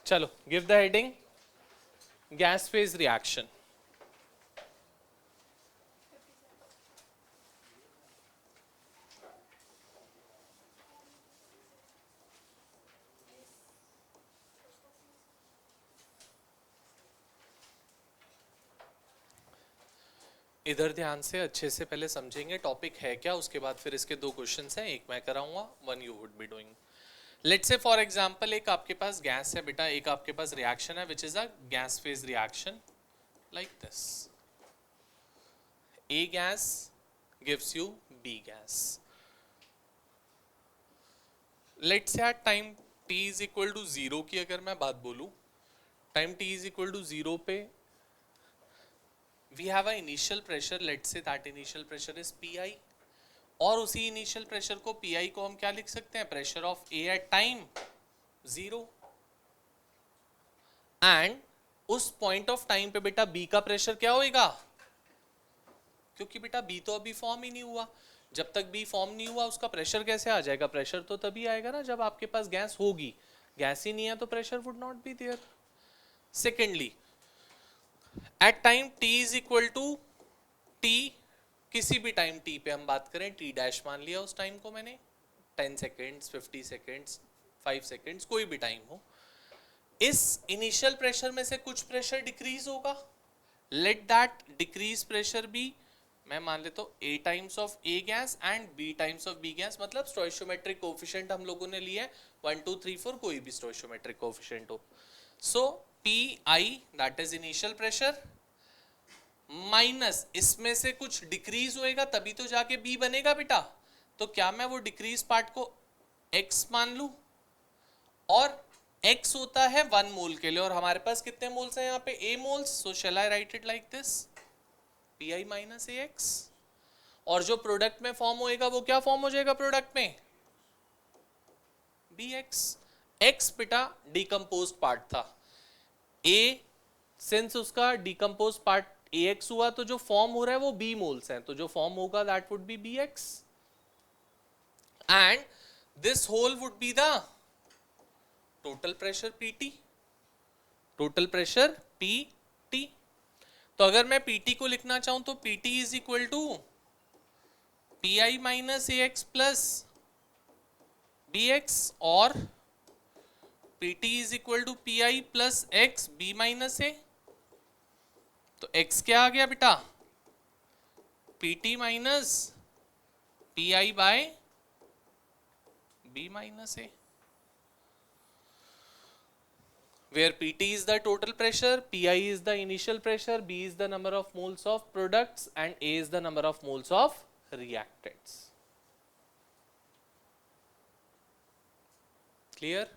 चलो give the heading gas phase reaction. इधर ध्यान से अच्छे से पहले समझेंगे टॉपिक है क्या, उसके बाद फिर इसके दो क्वेश्चंस हैं, एक मैं कराऊंगा, one you would be doing. Let's say for example एक आपके पास गैस है बेटा, एक आपके पास रिएक्शन है which is a gas phase reaction like this. A gas gives you B gas. Let's say at time t is equal to 0 की अगर मैं बात बोलूं, time t is equal to 0 पे we have a initial pressure, let's say that initial pressure is pi, और उसी initial pressure को pi को हम क्या लिख सकते हैं, pressure of a at time 0. And उस पॉइंट ऑफ टाइम पे बेटा b का प्रेशर क्या होएगा, क्योंकि बेटा b तो अभी फॉर्म ही नहीं हुआ, जब तक b फॉर्म नहीं हुआ उसका प्रेशर कैसे आ जाएगा, प्रेशर तो तभी आएगा ना जब आपके पास गैस होगी, गैस ही नहीं है तो pressure would not be there. Secondly at time t is equal to t, किसी भी टाइम t पे हम बात करें, t डैश मान लिया उस टाइम को मैंने, 10 सेकेंड्स 50 सेकेंड्स 5 सेकेंड्स कोई भी टाइम हो, इस इनिशियल प्रेशर में से कुछ प्रेशर डिक्रीज होगा. Let that decrease pressure B, मैं मान लेता हूँ a times of a gas and b times of b gas, मतलब स्टोइशियोमेट्रिक कोएफिशिएंट हम लोगों ने लिया है 1 2 3 4, कोई भी स्टोइशियोमेट्रिक कोएफिशिएंट हो. सो pi that is initial pressure minus इसमें से कुछ डिक्रीज होएगा तभी तो जाके b बनेगा बेटा, तो क्या मैं वो डिक्रीज पार्ट को x मान लूं, और x होता है 1 मोल के लिए, और हमारे पास कितने मोल्स हैं यहाँ पे, a moles, so shall I write it like this pi minus ax. और जो प्रोडक्ट में फॉर्म होएगा वो क्या फॉर्म हो जाएगा प्रोडक्ट में, bx. x बेटा डिकम्पोज पार्ट था, a सिंस उसका डिकम्पोज पार्ट ax हुआ तो जो फॉर्म हो रहा है वो b मोल्स हैं, तो जो फॉर्म होगा that would be bx, and this whole would be the total pressure pt, total pressure pt. तो अगर मैं pt को लिखना चाहूं तो pt is equal to pi minus ax plus bx, और pt is equal to pi plus x b minus a. तो x क्या आ गया बेटा, pt minus pi by b minus a, where pt is the total pressure, pi is the initial pressure, b is the number of moles of products and a is the number of moles of reactants. Clear?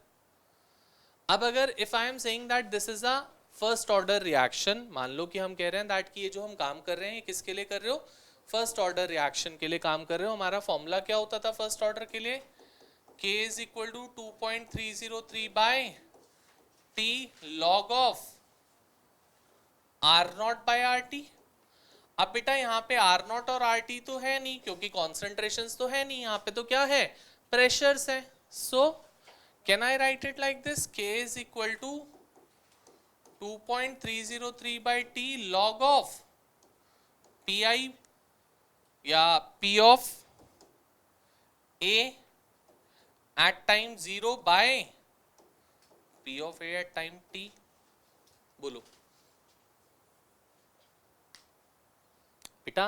अब अगर if I am saying that this is a first order reaction, मान लो कि हम कह रहे हैं that कि ये जो हम काम कर रहे हैं किसके लिए कर रहे हो, फर्स्ट ऑर्डर रिएक्शन के लिए काम कर रहे हो. हमारा फॉर्मूला क्या होता था फर्स्ट ऑर्डर के लिए, k is equal to 2.303 by t log of r naught by rt. अब बेटा यहाँ पे r naught और rt तो है नहीं क्योंकि कॉन्सेंट्रेशंस तो है नहीं, यहाँ पे तो क्या है, प्रेशर्स है. So can I write it like this, k is equal to 2.303 by t log of pi या p of a at time 0 by p of a at time t. बोलो बेटा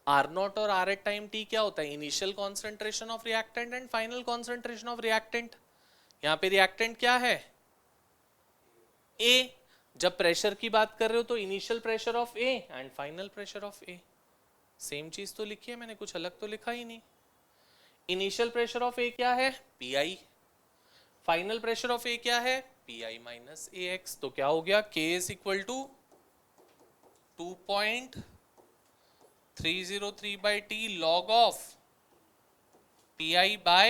आर नॉट और are at time T क्या होता है, initial concentration of reactant and final concentration of reactant. यहाँ पे reactant क्या है, ए. जब प्रेशर की बात कर रहे हो तो initial pressure of A and final pressure of A, same चीज तो लिखी है मैंने, कुछ अलग तो लिखा ही नहीं. इनिशियल प्रेशर ऑफ ए क्या है, P I, final pressure of A क्या है, P I minus A X. तो क्या हो गया, k is equal to 2.303 by t log of pi by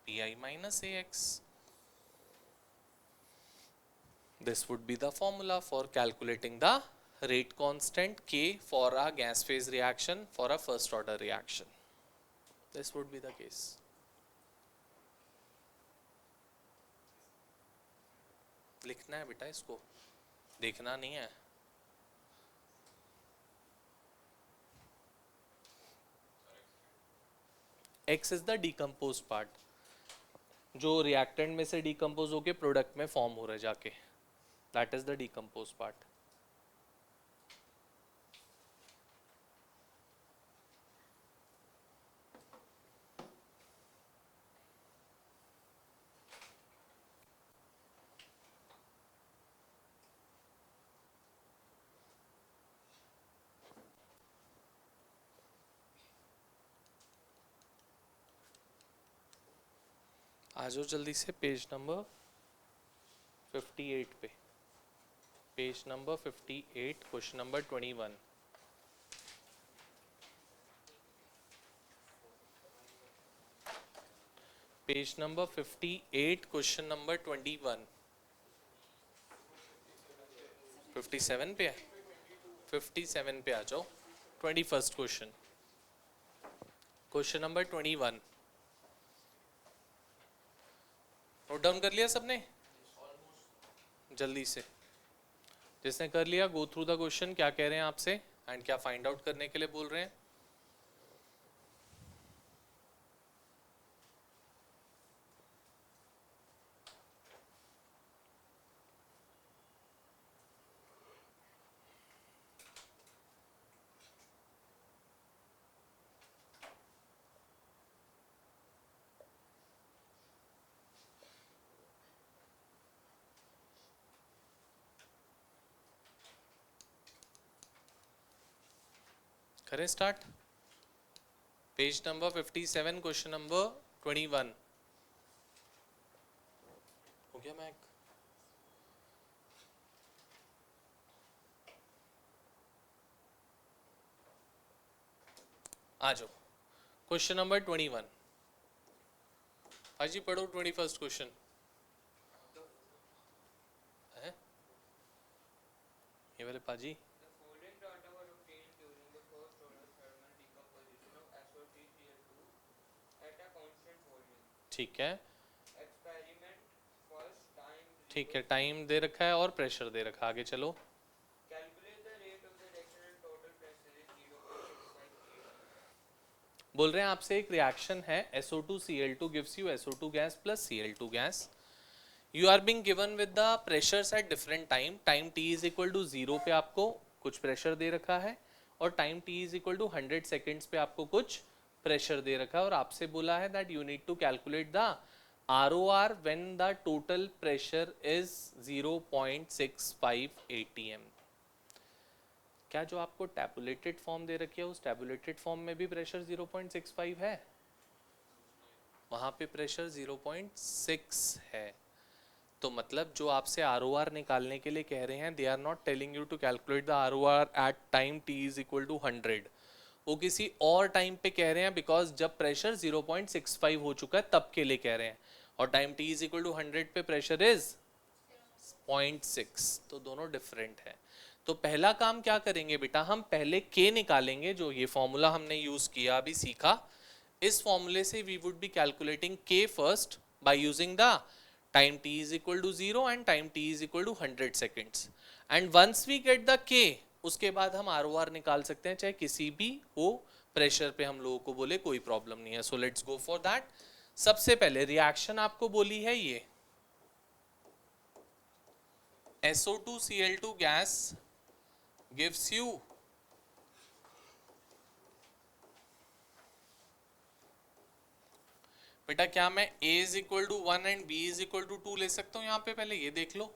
pi minus ax. This would be the formula for calculating the rate constant k for a gas phase reaction for a first order reaction. This would be the case. लिखना है बेटा, इसको देखना नहीं है। X is the decompose part, जो reactant में से डिकम्पोज होके प्रोडक्ट में फॉर्म हो रहा है जाके, that is the decompose part. आ जाओ जल्दी से पेज नंबर 58 पे, page number 58, question number 21। Page number 58, question number 21। 57 पे है, 57 पे आ जाओ। 21st question, question number 21। Note down कर लिया सबने? जल्दी से, जिसने कर लिया गो थ्रू द क्वेश्चन, क्या कह रहे हैं आपसे एंड क्या फाइंड आउट करने के लिए बोल रहे हैं। करें start. Page number 57, question number 21। हो गया मैक? आ जाओ क्वेश्चन नंबर 21। हाजी पढ़ो 21st क्वेश्चन है, ये वाले पाजी। ठीक है, ठीक है, टाइम दे रखा है और प्रेशर दे रखा है, आगे चलो। बोल रहे हैं आपसे एक रिएक्शन है SO2Cl2 gives you SO2 gas plus Cl2 gas. You are being given with the pressures at different time. Time t is equal to 0 पे आपको कुछ प्रेशर दे रखा है और time t is equal to 100 seconds पे आपको कुछ प्रेशर दे रखा है, और आपसे बोला है that you need to calculate the ROR when the total pressure is 0.65 atm। क्या जो आपको टैबुलेटेड फॉर्म दे रखी है उस टैबुलेटेड फॉर्म में भी प्रेशर 0.65 है? वहां पे प्रेशर 0.6 है। तो मतलब जो आपसे ROR निकालने के लिए कह रहे हैं, they are not telling you to calculate the ROR at time t is equal to 100। वो किसी और टाइम पे कह रहे हैं, बिकॉज जब प्रेशर 0.65 हो चुका है तब के लिए कह रहे हैं, और time t is equal to 100 पे प्रेशर इज 0.6, तो दोनों डिफरेंट है। तो पहला काम क्या करेंगे बेटा, हम पहले k निकालेंगे, जो ये फॉर्मूला हमने यूज किया अभी सीखा, इस फॉर्मूले से we would be calculating k first by using the time t is equal to 0 and टाइम t is equal to 100 seconds, and once we get the k, उसके बाद हम ROR निकाल सकते हैं, चाहे किसी भी हो प्रेशर पे हम लोगों को बोले कोई प्रॉब्लम नहीं है। So let's go for that. सबसे पहले रिएक्शन आपको बोली है ये SO2Cl2 गैस gives you बेटा, क्या मैं A is equal to 1 and B is equal to 2 ले सकता हूँ यहाँ पे? पहले ये देख लो।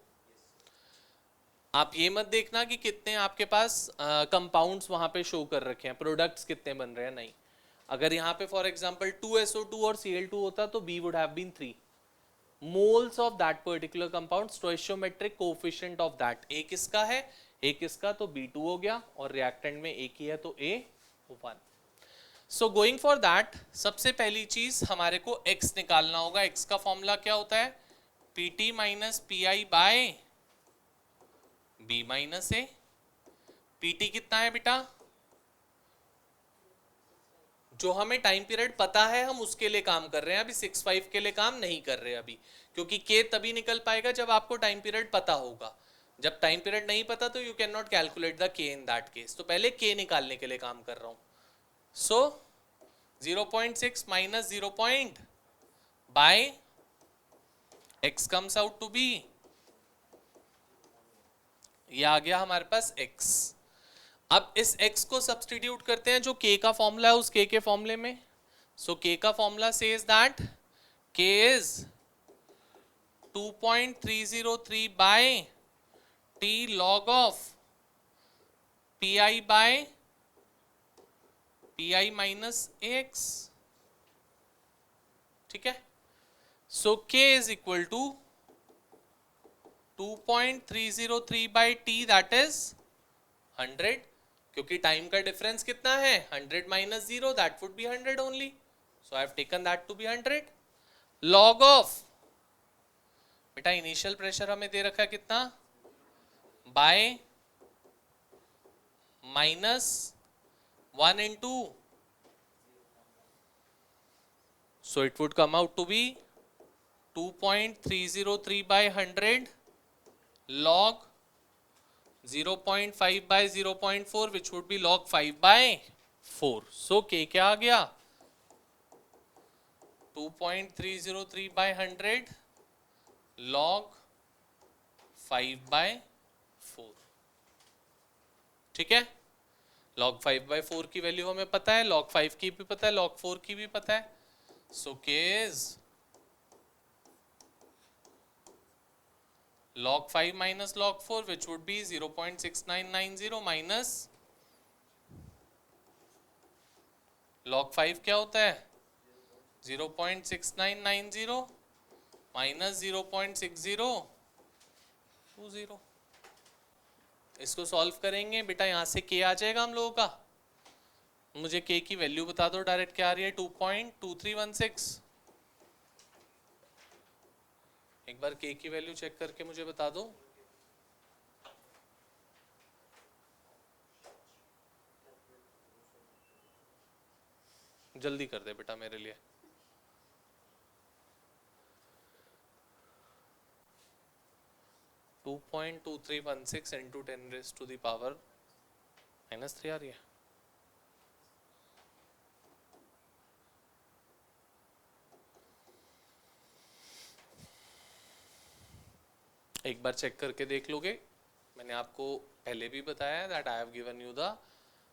आप ये मत देखना कि कितने आपके पास कंपाउंड्स वहां पे शो कर रखे हैं, प्रोडक्ट्स कितने बन रहे हैं, नहीं। अगर यहाँ पे फॉर एग्जांपल 2SO2 और Cl2 होता तो B would have been 3 moles of that particular compound, stoichiometric coefficient of that। A किसका है? A किसका? तो B2 हो गया, और रिएक्टेंट में एक ही है तो A1। So going for that, सबसे पहली चीज हमारे को x निकालना होगा। x का फॉर्मूला क्या होता है? Pt minus PI by B minus A। Pt कितना है बेटा? जो हमें टाइम पीरियड पता है हम उसके लिए काम कर रहे हैं, अभी 6-5 के लिए काम नहीं कर रहे अभी, क्योंकि के तभी निकल पाएगा जब आपको टाइम पीरियड पता होगा। जब टाइम पीरियड नहीं पता तो you can not calculate the के इन दैट केस। तो पहले के निकालने के लिए काम कर रहा हूं। So 0.6 minus 0 point by x comes out to be, ये आ गया हमारे पास x। अब इस x को सब्सटीट्यूट करते हैं जो k का फॉर्मूला है उस k के फॉर्मूले में। सो k का formula says that k is 2.303 by t log of pi by pi minus ax, ठीक है। So k is equal to 2.303 by t that is 100, क्योंकि टाइम का डिफरेंस कितना है 100 minus 0 that would be 100 only, so I have taken that to be 100 log of, बेटा initial pressure हमें दे रखा है कितना, by minus 1 into, so it would come out to be 2.303 by 100 log 0.5 by 0.4 which would be log 5 by 4. So k क्या आ गया 2.303 by 100 log 5 by 4, ठीक है। log 5 by 4 की वैल्यू हमें पता है, log 5 की भी पता है, log 4 की भी पता है। So k is log 5 minus log 4 which would be 0.6990 minus log 5 क्या होता है 0.6990 minus 0.6020। इसको सॉल्व करेंगे बेटा, यहां से k आ जाएगा हम लोगों का। मुझे k की वैल्यू बता दो डायरेक्ट, क्या आ रही है 2.2316। एक बार k की वैल्यू चेक करके मुझे बता दो। जल्दी कर दे बेटा मेरे लिए। (2.2316 into 10 raised to the power -3 आ रही है। एक बार चेक करके देख लोगे, मैंने आपको पहले भी बताया that I have given you the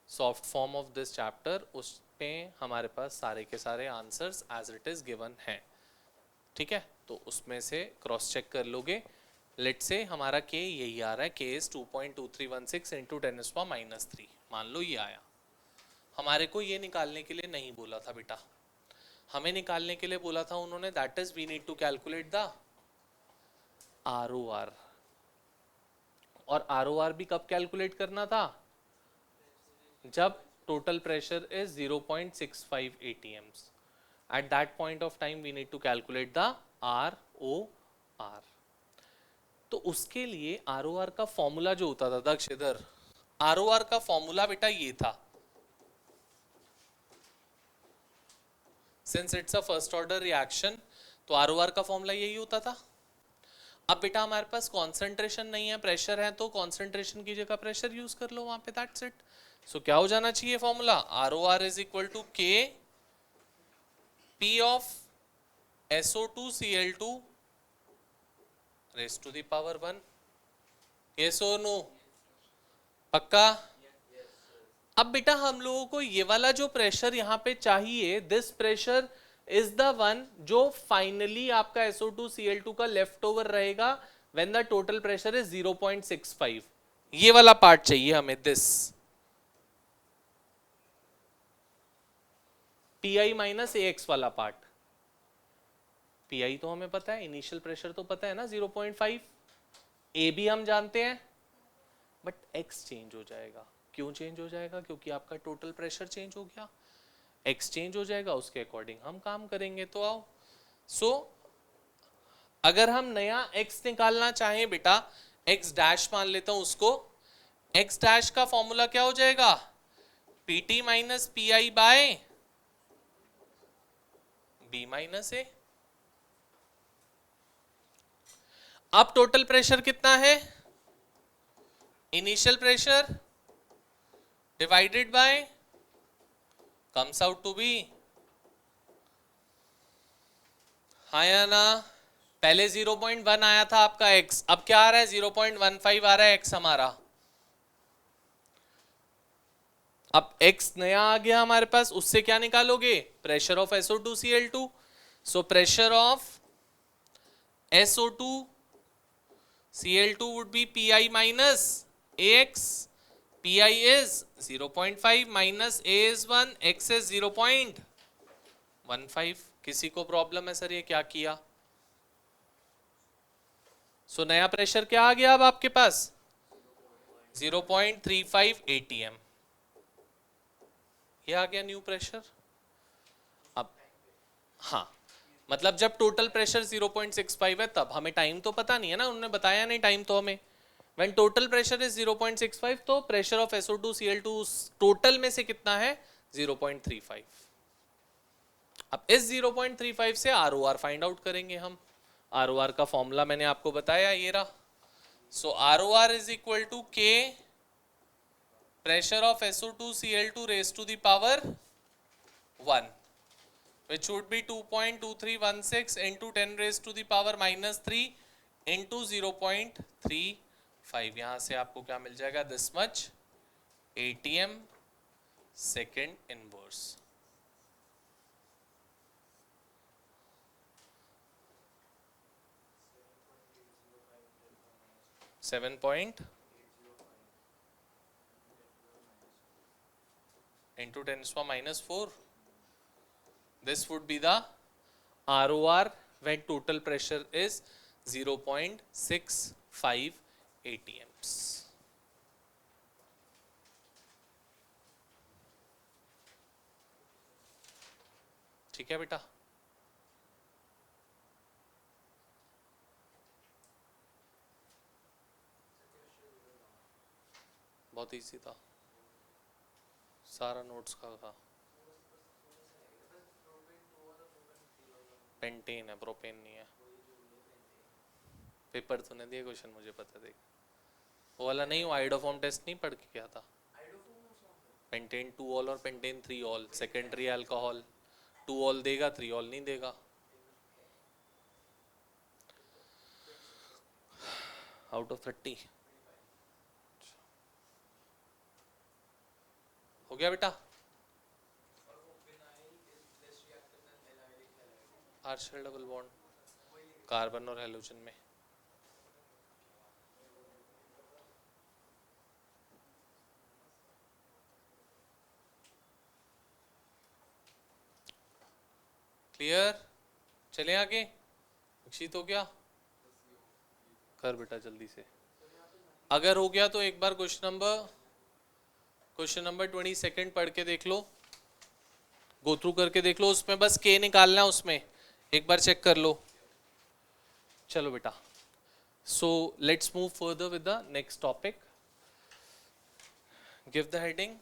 soft form of this chapter, उसमें हमारे पास सारे के सारे answers as it is given हैं, ठीक है। तो उसमें से क्रॉस चेक कर लोगे। लेट से हमारा k यही आ रहा है, k इज 2.2316 इंटू 10⁻³ मान लो ये आया। हमारे को ये निकालने के लिए नहीं बोला था बेटा, हमें निकालने के लिए बोला था उन्होंने that is we need to calculate the ROR। और ROR भी कब कैलकुलेट करना था, जब total pressure is 0.65 ATMs। At that point of time we need to calculate the ROR। तो उसके लिए ROR का फॉर्मूला जो होता था दक्ष, इधर ROR का फॉर्मूला बेटा ये था, since it's a first order reaction तो ROR का फॉर्मूला यही होता था। अब बेटा हमारे पास कॉन्सेंट्रेशन नहीं है, प्रेशर है, तो कॉन्सेंट्रेशन की जगह प्रेशर यूज कर लो वहां पे, दैट्स इट। सो क्या हो जाना चाहिए formula, ROR is equal to K P of SO2Cl2 raise to the power 1। Yes और नो, पक्का। अब बेटा हम लोगों को ये वाला जो प्रेशर यहाँ पे चाहिए, this pressure is the one जो फाइनली आपका SO2Cl2 का लेफ्ट ओवर रहेगा when the total pressure is 0.65। ये वाला पार्ट चाहिए हमें, दिस PI माइनस AX वाला पार्ट। PI तो हमें पता है, इनिशियल प्रेशर तो पता है ना 0.5, A भी हम जानते हैं, बट X चेंज हो जाएगा। क्यों चेंज हो जाएगा, क्योंकि आपका टोटल प्रेशर चेंज हो गया, X चेंज हो जाएगा, उसके अकॉर्डिंग हम काम करेंगे। तो आओ, सो अगर हम नया X निकालना चाहें बेटा, X डैश मान लेता हूं उसको, X डैश का फॉर्मूला क्या हो जाएगा PT minus PI by B minus A. अब टोटल प्रेशर कितना है, initial pressure divided by comes out to be, हाँ या ना। पहले 0.1 आया था आपका x, अब क्या आ रहा है 0.15 आ रहा है x हमारा। अब x नया आ गया हमारे पास, उससे क्या निकालोगे, pressure of SO2Cl2। So pressure of SO2Cl2 would be Pi minus AX. Pi is 0.5 minus A is 1, X is 0.15। किसी को प्रॉब्लम है सर ये क्या किया? सो नया प्रेशर क्या आ गया अब आपके पास 0.35 ATM, ये आ गया न्यू प्रेशर। अब हाँ, मतलब जब टोटल प्रेशर 0.65 है तब, हमें टाइम तो पता नहीं है ना, उन्होंने बताया नहीं टाइम तो हमें। व्हेन टोटल प्रेशर इज 0.65 तो प्रेशर ऑफ SO2Cl2 टोटल में से कितना है 0.35। अब इस 0.35 से ROR फाइंड आउट करेंगे हम। ROR का फॉर्मूला मैंने आपको बताया, ये रहा। So ROR is equal to K pressure of SO2Cl2 raised to the power 1, which would be 2.2316 into 10 raised to the power minus 3 into 0.35। यहाँ से आपको क्या मिल जाएगा, this much ATM second inverse। Seven point into 10⁻⁴। This would be the ROR when total pressure is 0.65 ATMs। ठीक है बेटा, बहुत easy था, सारा नोट्स का था। पेंटेन है, प्रोपेन नहीं है। पेपर तूने दिए, क्वेश्चन मुझे पता, देख वो वाला नहीं, वो आइडोफॉर्म टेस्ट नहीं पढ़ के क्या था। पेंटेन 2 ऑल और pentane 3 all secondary alcohol, 2 all देगा 3 ऑल नहीं देगा। आउट ऑफ 30 हो गया बेटा। पार्शियल डबल बॉन्ड कार्बन और हेलोजन में। क्लियर, चले आगे। अक्षित हो गया, कर बेटा जल्दी से। अगर हो गया तो एक बार क्वेश्चन नंबर 22 पढ़ के देख लो, गो थ्रू करके देख लो, उसमें बस के निकालना है, उसमें एक बार चेक कर लो। चलो बेटा, so let's move further with the next topic. Give the heading.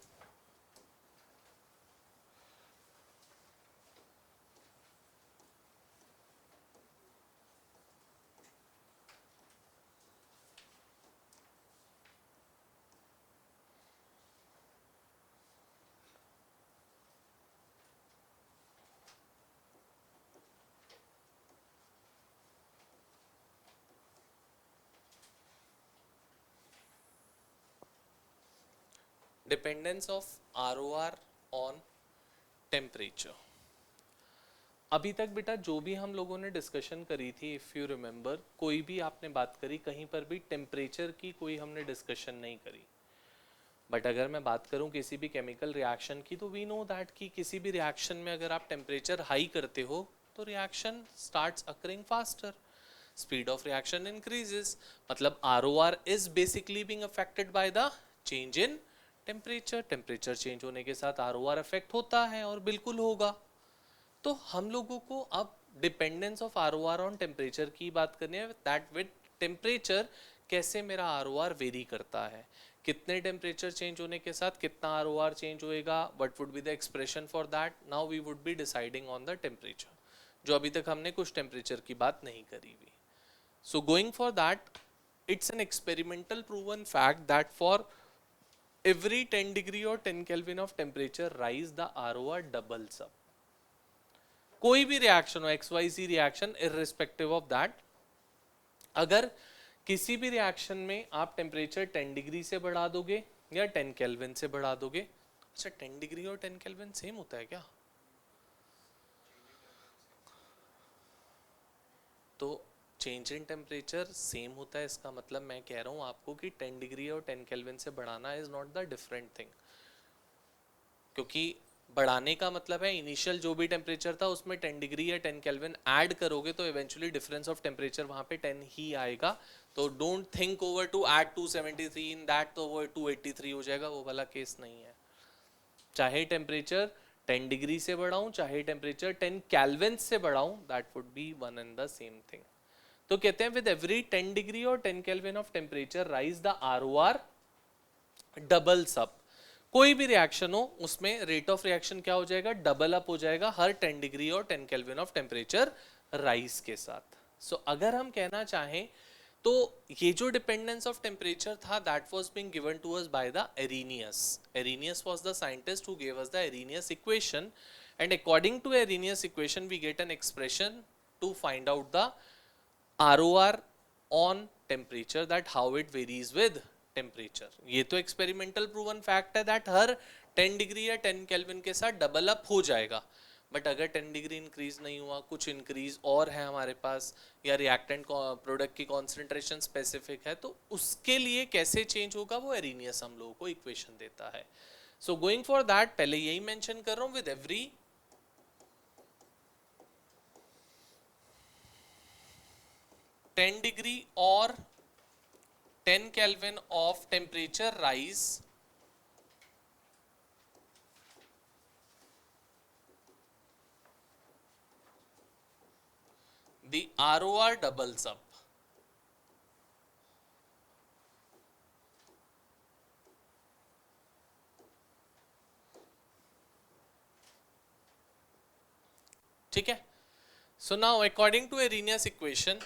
Dependence of ROR on temperature. अभी तक बेटा जो भी हम लोगों ने डिस्कशन करी थी, इफ यू रिमेंबर, कोई भी आपने बात करी, कहीं पर भी टेम्परेचर की कोई हमने डिस्कशन नहीं करी। बट अगर मैं बात करूं किसी भी केमिकल रिएक्शन की, तो वी नो दैट कि किसी भी रिएक्शन में अगर आप टेम्परेचर हाई करते हो तो reaction starts occurring faster, speed of reaction increases. मतलब ROR is basically being affected by the change in temperature. Temperature change होने के साथ ROR अफेक्ट होता है, और बिल्कुल होगा। तो हम लोगों को अब dependence of ROR on temperature की बात करनी है, दैट विद टेम्परेचर कैसे मेरा ROR वेरी करता है, कितने टेम्परेचर चेंज होने के साथ कितना ROR चेंज होएगा, what would be the expression for that. Now we would be deciding on the temperature. जो अभी तक हमने कुछ टेम्परेचर की बात नहीं करी हुई. So going for that, it's an experimental proven fact that for every 10 degree or 10 Kelvin of temperature rise, the ROR doubles up. कोई भी रिएक्शन हो, XYZ reaction, irrespective of that, अगर किसी भी रिएक्शन में आप टेम्परेचर 10 डिग्री से बढ़ा दोगे या 10 केल्विन से बढ़ा दोगे. अच्छा, 10 डिग्री और 10 केल्विन सेम होता है क्या? तो चेंज इन टेम्परेचर सेम होता है, इसका मतलब मैं कह रहा हूँ आपको कि 10 डिग्री और 10 केल्विन से बढ़ाना is not the different thing. क्योंकि बढ़ाने का मतलब है इनिशियल जो भी टेम्परेचर था उसमें 10 डिग्री या 10 केल्विन ऐड करोगे तो इवेंचुअली डिफरेंस ऑफ टेम्परेचर वहाँ पे 10 ही आएगा. तो don't think over to add 273 in that तो वो 283 हो जाएगा, वो वाला केस नहीं है. चाहे टेम्परेचर 10 डिग्री से बढ़ाऊं चाहे टेम्परेचर 10 केल्विन से बढ़ाऊं, that would be one and the same thing. तो कहते हैं विद एवरी 10 डिग्री और 10 kelvin of temperature rise the ROR doubles up. कोई भी रिएक्शन हो उसमें रेट ऑफ रिएक्शन क्या हो जाएगा? डबल अप हो जाएगा हर 10 डिग्री और 10 केल्विन ऑफ टेम्परेचर राइज के साथ. सो अगर हम कहना चाहें तो ये जो डिपेंडेंस ऑफ टेम्परेचर था that was being given to us by the Arrhenius. Arrhenius was the scientist who gave us the Arrhenius equation, and according to Arrhenius equation we get an expression to find out the ROR on temperature, that how it varies with temperature. ये तो experimental proven fact है that her 10 degree या 10 kelvin के साथ double up हो जाएगा. But अगर 10 degree increase नहीं हुआ, कुछ इंक्रीज और है हमारे पास, या रिएक्टेंट प्रोडक्ट की कॉन्सेंट्रेशन स्पेसिफिक है, तो उसके लिए कैसे चेंज होगा वो एरिनियस हम लोगों को इक्वेशन देता है. सो गोइंग फॉर दैट, पहले यही मेंशन कर रहा हूँ, with every 10 degree or 10 Kelvin of temperature rise, the ROR doubles up. ठीक है. So now according to Arrhenius equation,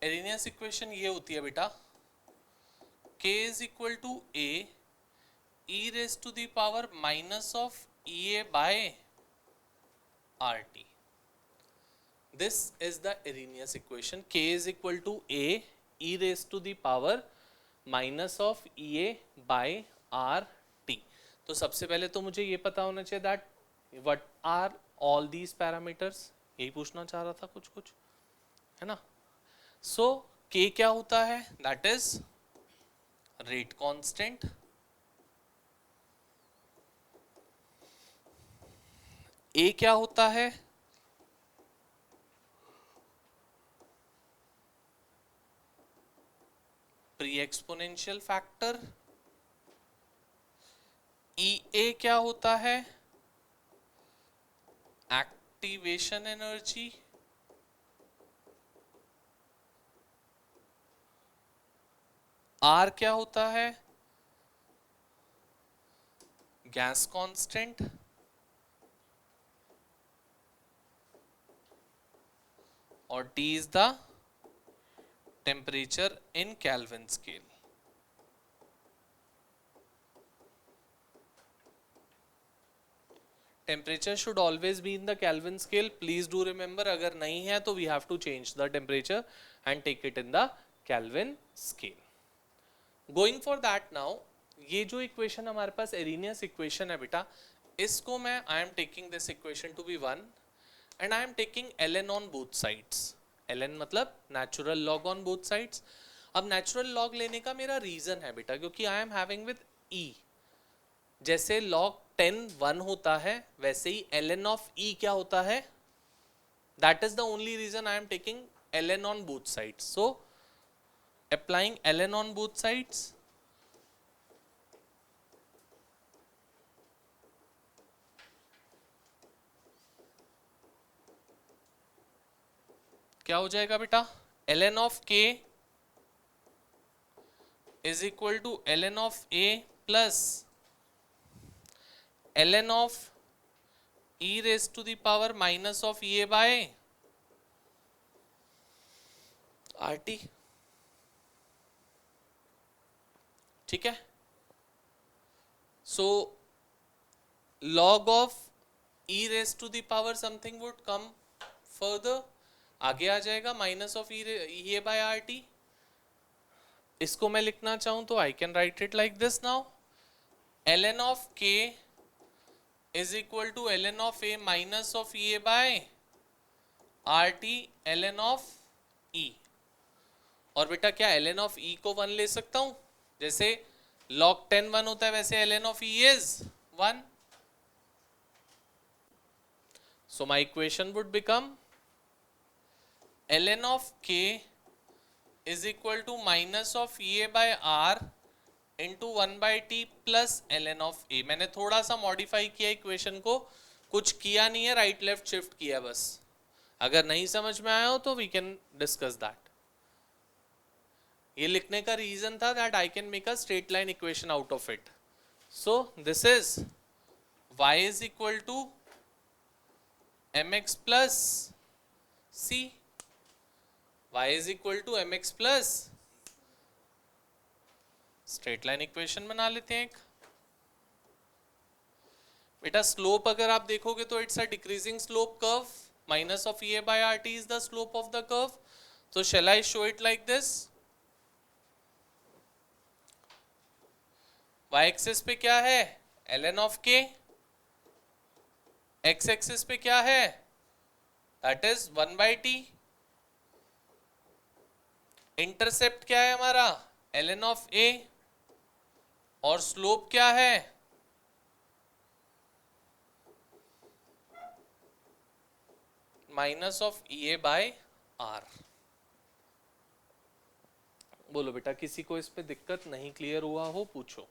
Arrhenius equation ये होती है बेटा, K is equal to A e raised to the power minus of EA by RT. This is the Arrhenius equation. K is equal to A e raised to the power minus of EA by RT. तो सबसे पहले तो मुझे ये पता होना चाहिए that what are all these parameters. यही पूछना चाह रहा था कुछ कुछ, है ना. सो K क्या होता है? That is rate constant. A क्या होता है? Pre exponential factor. EA क्या होता है? Activation energy. R क्या होता है? Gas constant. और T is the temperature in Kelvin scale. Temperature should always be in the Kelvin scale. Please do remember, अगर नहीं है तो we have to change the temperature and take it in the Kelvin scale. Going for that now, ये जो equation हमारे पास एरिनियस equation है बेटा, इसको मैं I am taking this equation to be 1 and I am taking ln on both sides. ln मतलब natural log on both sides. अब natural log लेने का मेरा रीजन है बेटा, क्योंकि I am having with e. जैसे log 10 1 होता है, वैसे ही ln ऑफ e क्या होता है? That is the only reason I am taking ln on both sides. So applying ln on both sides, क्या हो जाएगा बेटा? ln of k is equal to ln of a plus ln of e raised to the power minus of a by rt. ठीक है, सो log of e raised to the power something would come further, आगे आ जाएगा minus of e by rt. इसको मैं लिखना चाहूं तो I can right it like this now, ln of k is equal to ln of a minus of e by rt ln of e. और बेटा क्या ln of e को 1 ले सकता हूं, जैसे log 10 1 होता है वैसे ln of e is 1. So my equation would become ln of k is equal to minus of e by r into 1 by t plus ln of a. मैंने थोड़ा सा मॉडिफाई किया इक्वेशन को, कुछ किया नहीं है, राइट लेफ्ट शिफ्ट किया बस. अगर नहीं समझ में आया हो तो वी कैन डिस्कस दैट. ये लिखने का रीजन था that I can make a straight line equation out of it. So this is y is equal to mx plus c. y is equal to mx plus, straight line equation बना लेते हैं एक. बेटा slope अगर आप देखोगे तो it's a decreasing slope curve, minus of e by rt is the slope of the curve. तो shall I show it like this. y axis पे क्या है ln of k, x axis पे क्या है that is 1 by t. Intercept क्या है हमारा ln ऑफ a, और स्लोप क्या है minus of e by r. बोलो बेटा किसी को इस पे दिक्कत नहीं क्लियर हुआ हो पूछो.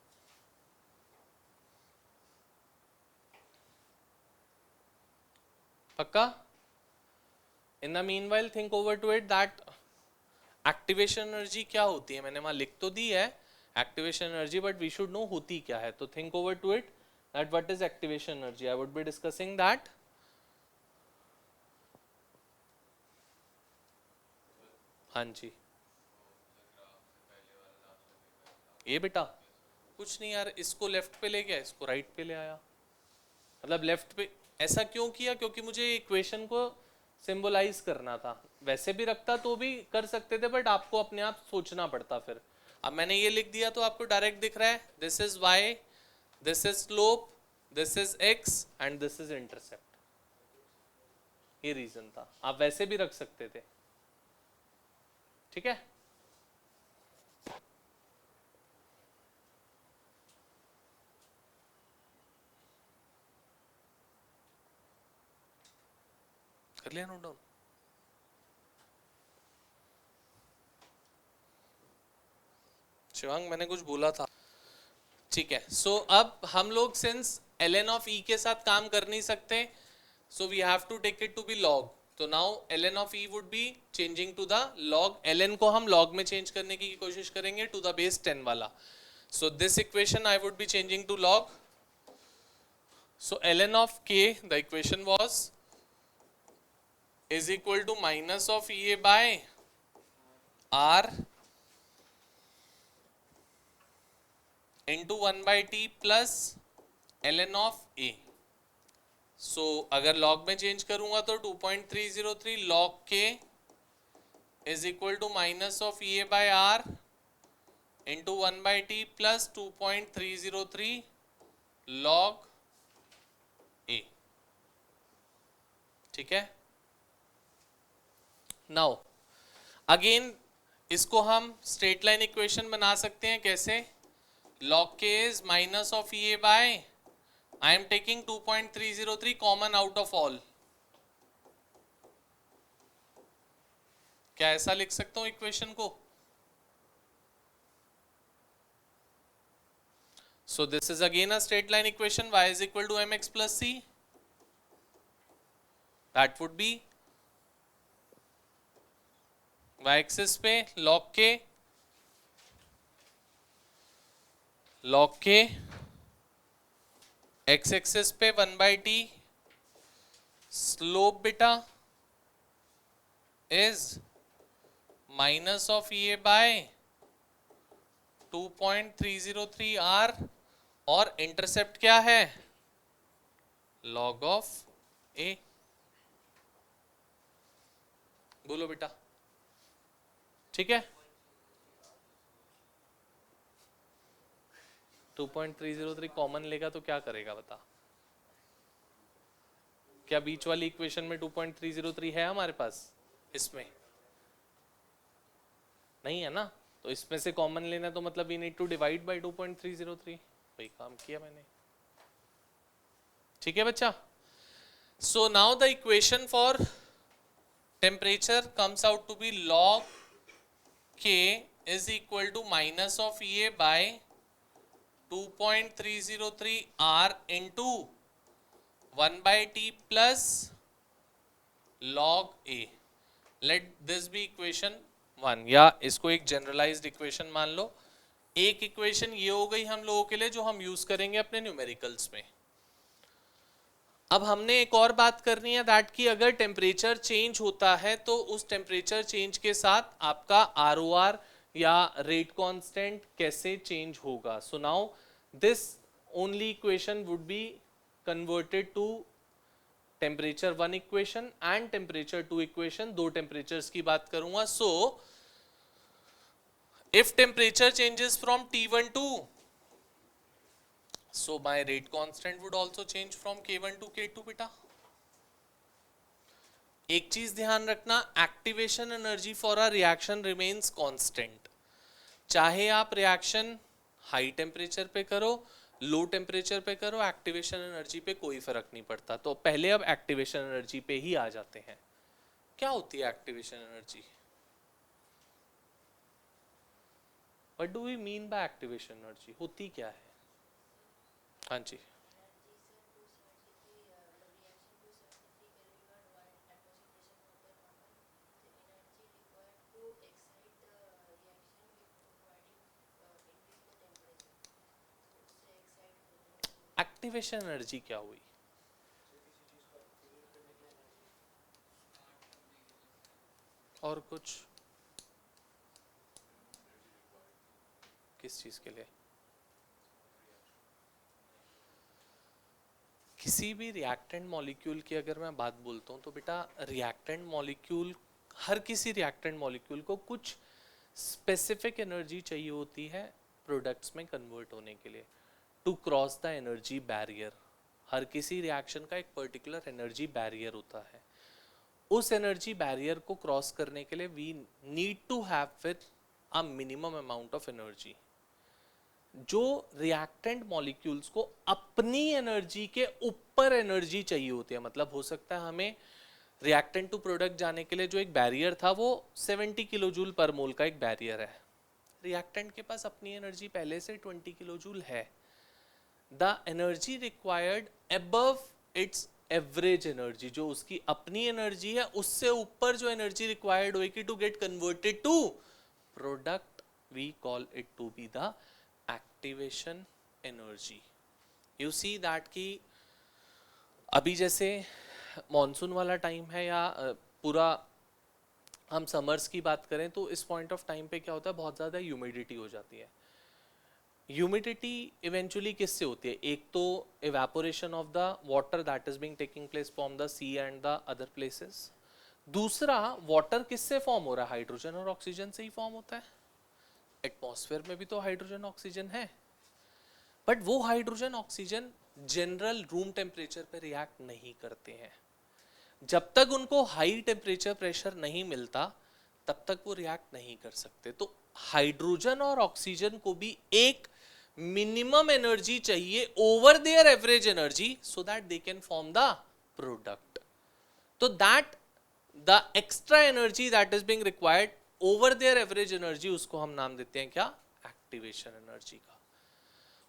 पक्का? In the meanwhile think over to it that activation energy क्या होती है. मैंने वहां लिख तो दी है activation energy, but we should know होती क्या है. तो think over to it that what is activation energy. I would be discussing that. हाँ जी, ये बेटा कुछ नहीं यार, इसको लेफ्ट पे ले गया, इसको राइट पे ले आया. मतलब लेफ्ट पे ऐसा क्यों किया, क्योंकि मुझे इक्वेशन को सिंबलाइज करना था. वैसे भी रखता तो भी कर सकते थे, बट आपको अपने आप सोचना पड़ता फिर. अब मैंने ये लिख दिया तो आपको डायरेक्ट दिख रहा है, this is y, this is slope, this is x and this is intercept. ये रीजन था. आप वैसे भी रख सकते थे. ठीक है, कर लिया नोट डाउन. शिवांग मैंने कुछ बोला था. ठीक है, सो अब हम लोग सिंस ln ऑफ e के साथ काम कर नहीं सकते, so we have to take it to be log. तो now ln of e would be changing to the log. ln को हम log में चेंज करने की कोशिश करेंगे टू द बेस 10 वाला. So this equation I would be changing to log. So ln of k, the equation was is equal to minus of e by r into 1 by t plus ln of a. so अगर log में change करूंगा तो 2.303 log k is equal to minus of e by r into 1 by t plus 2.303 log a. ठीक है, now again इसको हम straight line equation बना सकते हैं. कैसे? log k is minus of e by, I am taking 2.303 common out of all. क्या ऐसा लिख सकता हूं इक्वेशन को? so this is again a straight line equation, y is equal to mx plus c. that would be y axis पे log के x axis पे 1/t slope बेटा is minus of A by 2.303 r और intercept क्या है log of a। बोलो बेटा ठीक है। 2.303 कॉमन लेगा तो क्या करेगा बता। क्या बीच वाली इक्वेशन में 2.303 है हमारे पास, इसमें नहीं है ना, तो इसमें से कॉमन लेना तो मतलब we need to divide by 2.303। वही काम किया मैंने। ठीक है बच्चा। So now the equation for temperature comes out to be log k is equal to minus of EA by 2.303 R into 1 by T plus log A. Let this be equation 1 या इसको एक जनरलाइज्ड इक्वेशन मान लो। एक equation ये हो गई हम लोगों के लिए जो हम यूज करेंगे अपने न्यूमेरिकल्स में। अब हमने एक और बात करनी है दैट कि अगर टेम्परेचर चेंज होता है तो उस टेम्परेचर चेंज के साथ आपका ROR या रेट कांस्टेंट कैसे चेंज होगा। So now this only equation would be converted to temperature 1 equation and temperature 2 equation. दो टेम्परेचर्स की बात करूंगा। So if temperature changes from T1 to so my rate constant would also change from K1 to K2 बेटा। एक चीज ध्यान रखना, activation energy for a reaction remains constant. चाहे आप रिएक्शन हाई टेम्परेचर पे करो लो टेम्परेचर पे करो, एक्टिवेशन एनर्जी पे कोई फर्क नहीं पड़ता। तो पहले अब एक्टिवेशन एनर्जी पे ही आ जाते हैं। क्या होती है activation energy? What do we mean by activation energy? होती क्या है? हाँ जी। एक्टिवेशन एनर्जी क्या हुई? और कुछ? किस चीज के लिए? किसी भी रिएक्टेंट मॉलिक्यूल की अगर मैं बात बोलता हूँ तो बेटा रिएक्टेंट मॉलिक्यूल, हर किसी रिएक्टेंट मॉलिक्यूल को कुछ स्पेसिफिक एनर्जी चाहिए होती है प्रोडक्ट्स में कन्वर्ट होने के लिए, to cross the energy barrier. हर किसी रिएक्शन का एक पर्टिकुलर एनर्जी बैरियर होता है। उस एनर्जी बैरियर को क्रॉस करने के लिए we need to have with a minimum amount of energy. जो रिएक्टेंट मॉलिक्यूल्स को अपनी एनर्जी के ऊपर एनर्जी चाहिए होती है, मतलब हो सकता है हमें रिएक्टेंट टू प्रोडक्ट जाने के लिए जो एक बैरियर था वो 70 किलो जूल पर मोल का एक बैरियर है। रिएक्टेंट के पास अपनी एनर्जी पहले से 20 किलो जूल है। The energy required above its average energy, जो उसकी अपनी एनर्जी है उससे ऊपर जो एनर्जी रिक्वायर्ड होगी to get converted to product, we call it to be the activation energy. You see that कि अभी जैसे मॉनसून वाला टाइम है या पूरा हम समर्स की बात करें तो इस पॉइंट ऑफ टाइम पे क्या होता है, बहुत ज़्यादा ह्यूमिडिटी हो जाती है। ह्यूमिडिटी इवेंचुअली किससे होती है? एक तो evaporation of the water that is being taking place from the sea and the other places. दूसरा, वाटर किससे फॉर्म हो रहा है? हाइड्रोजन और ऑक्सीजन से ही फॉर्म होता है। एटमॉस्फेयर में भी तो हाइड्रोजन ऑक्सीजन है, बट वो hydrogen oxygen general room temperature पे रिएक्ट नहीं करते हैं। जब तक उनको हाई टेम्परेचर प्रेशर नहीं मिलता तब तक वो रिएक्ट नहीं कर सकते। तो हाइड्रोजन और ऑक्सीजन को भी एक मिनिमम एनर्जी चाहिए over their average energy so that they can form the product. तो that the extra energy that is being required over their average energy, उसको हम नाम देते हैं क्या? एक्टिवेशन एनर्जी का।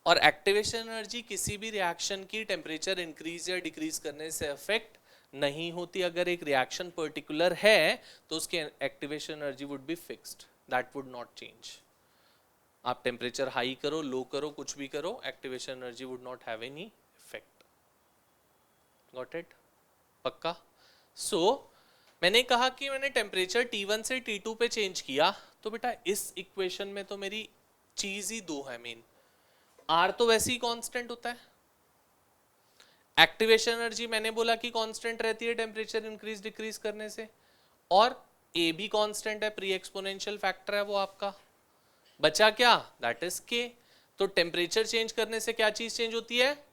और एक्टिवेशन एनर्जी किसी भी रिएक्शन की टेम्परेचर इंक्रीज या डिक्रीज करने से अफेक्ट नहीं होती, अगर एक रिएक्शन पर्टिकुलर है तो उसकी activation energy would be fixed, that would not change. आप टेम्परेचर हाई करो, लो करो, कुछ भी करो, activation energy would not have any effect. Got it? पक्का? सो मैंने कहा कि मैंने टेम्परेचर T1 से T2 पे चेंज किया, तो बेटा इस इक्वेशन में तो मेरी चीज ही दो है मेन। R तो वैसे ही कांस्टेंट होता है, एक्टिवेशन एनर्जी मैंने बोला कि कांस्टेंट रहती है टेम्परेचर इंक्रीज डिक्रीज करने से, और A भी कांस्टेंट है, प्री एक्सपोनेंशियल फैक्टर है वो आपका। बचा क्या? That is K। तो टेम्परेचर चेंज करने से क्या चीज चेंज होती है,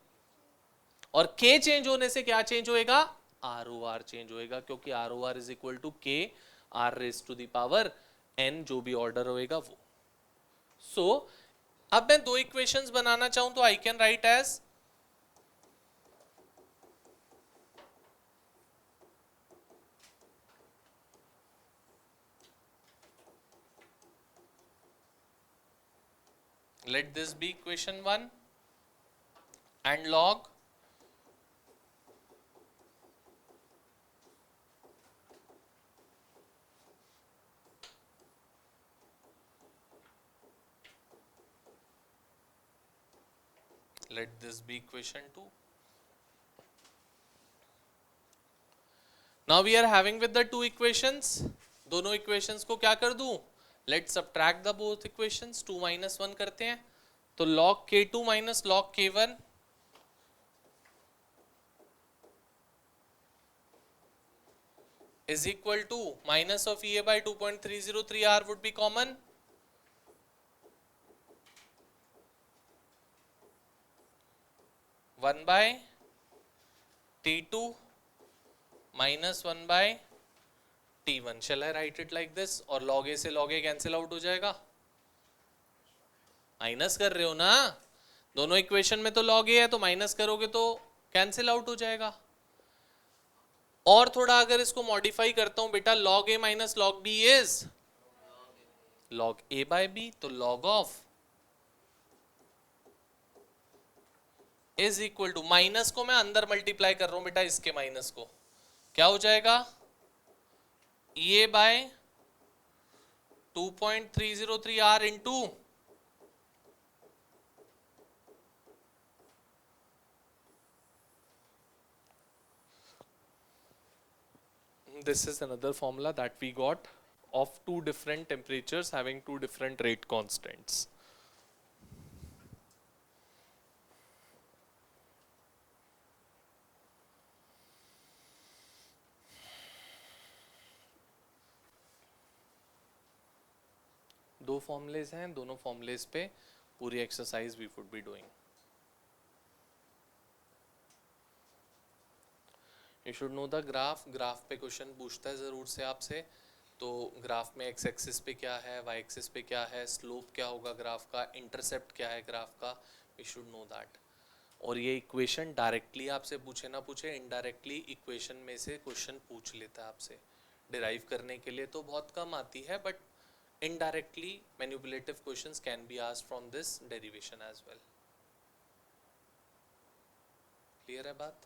और K चेंज होने से क्या चेंज होएगा? ROR चेंज होएगा, क्योंकि ROR is equal to K R raise to the power N, जो भी ऑर्डर होएगा वो। सो अब मैं दो इक्वेशंस बनाना चाहूं तो I can write as let this be equation 1 and log let this be equation 2. Now we are having with the two equations, दोनों equations को क्या कर दूं? Let's subtract the both equations, 2 minus 1 करते हैं, तो log K2 minus log K1 is equal to minus of EA by 2.303 R would be common, one by T2 minus 1 by T1. Shall I write it like this? और log A से log A cancel out हो जाएगा, minus कर रहे हो ना, दोनों equation में तो log A है, तो माइनस करोगे तो कैंसिल आउट हो जाएगा। और थोड़ा अगर इसको मॉडिफाई करता हूं बेटा, log A minus log B is log A by B, तो log of is equal to, minus को मैं अंदर मल्टीप्लाई कर रहा हूं बेटा, इसके माइनस को, क्या हो जाएगा? EA by 2.303 R into this is another formula that we got of two different temperatures having two different rate constants. दो फॉर्मुलेज हैं, दोनों फॉर्मुलेज पे पूरी exercise we would be doing. You should know the graph, graph पे question पूछता है जरूर से आपसे, तो ग्राफ में एक्स एक्सिस पे क्या है, वाई एक्सिस पे क्या है, स्लोप क्या होगा ग्राफ का, इंटरसेप्ट क्या है ग्राफ का, वी शुड नो दैट। और ये इक्वेशन डायरेक्टली आपसे पूछे ना पूछे, इनडायरेक्टली इक्वेशन में से क्वेश्चन पूछ लेता है आपसे, डिराइव करने के लिए तो बहुत कम आती है, but indirectly manipulative questions can be asked from this derivation as well. Clear है बात?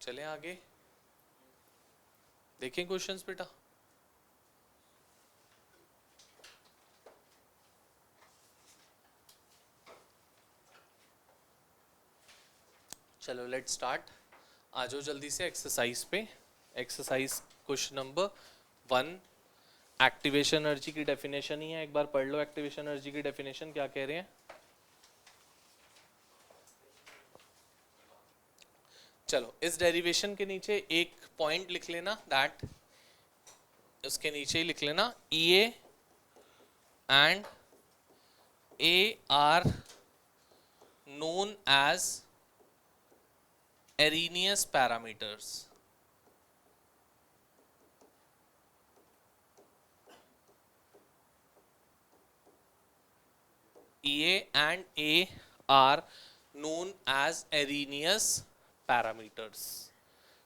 चलें आगे, देखें क्वेश्चंस बेटा। चलो लेट स्टार्ट, आ जाओ जल्दी से एक्सरसाइज पे। Exercise question number 1, activation energy की डेफिनेशन ही है, एक बार पढ़ लो एक्टिवेशन एनर्जी की डेफिनेशन क्या कह रहे हैं। चलो इस डेरिवेशन के नीचे एक पॉइंट लिख लेना, दैट उसके नीचे ही लिख लेना EA and A are known as Arrhenius parameters. EA and A are known as Arrhenius parameters.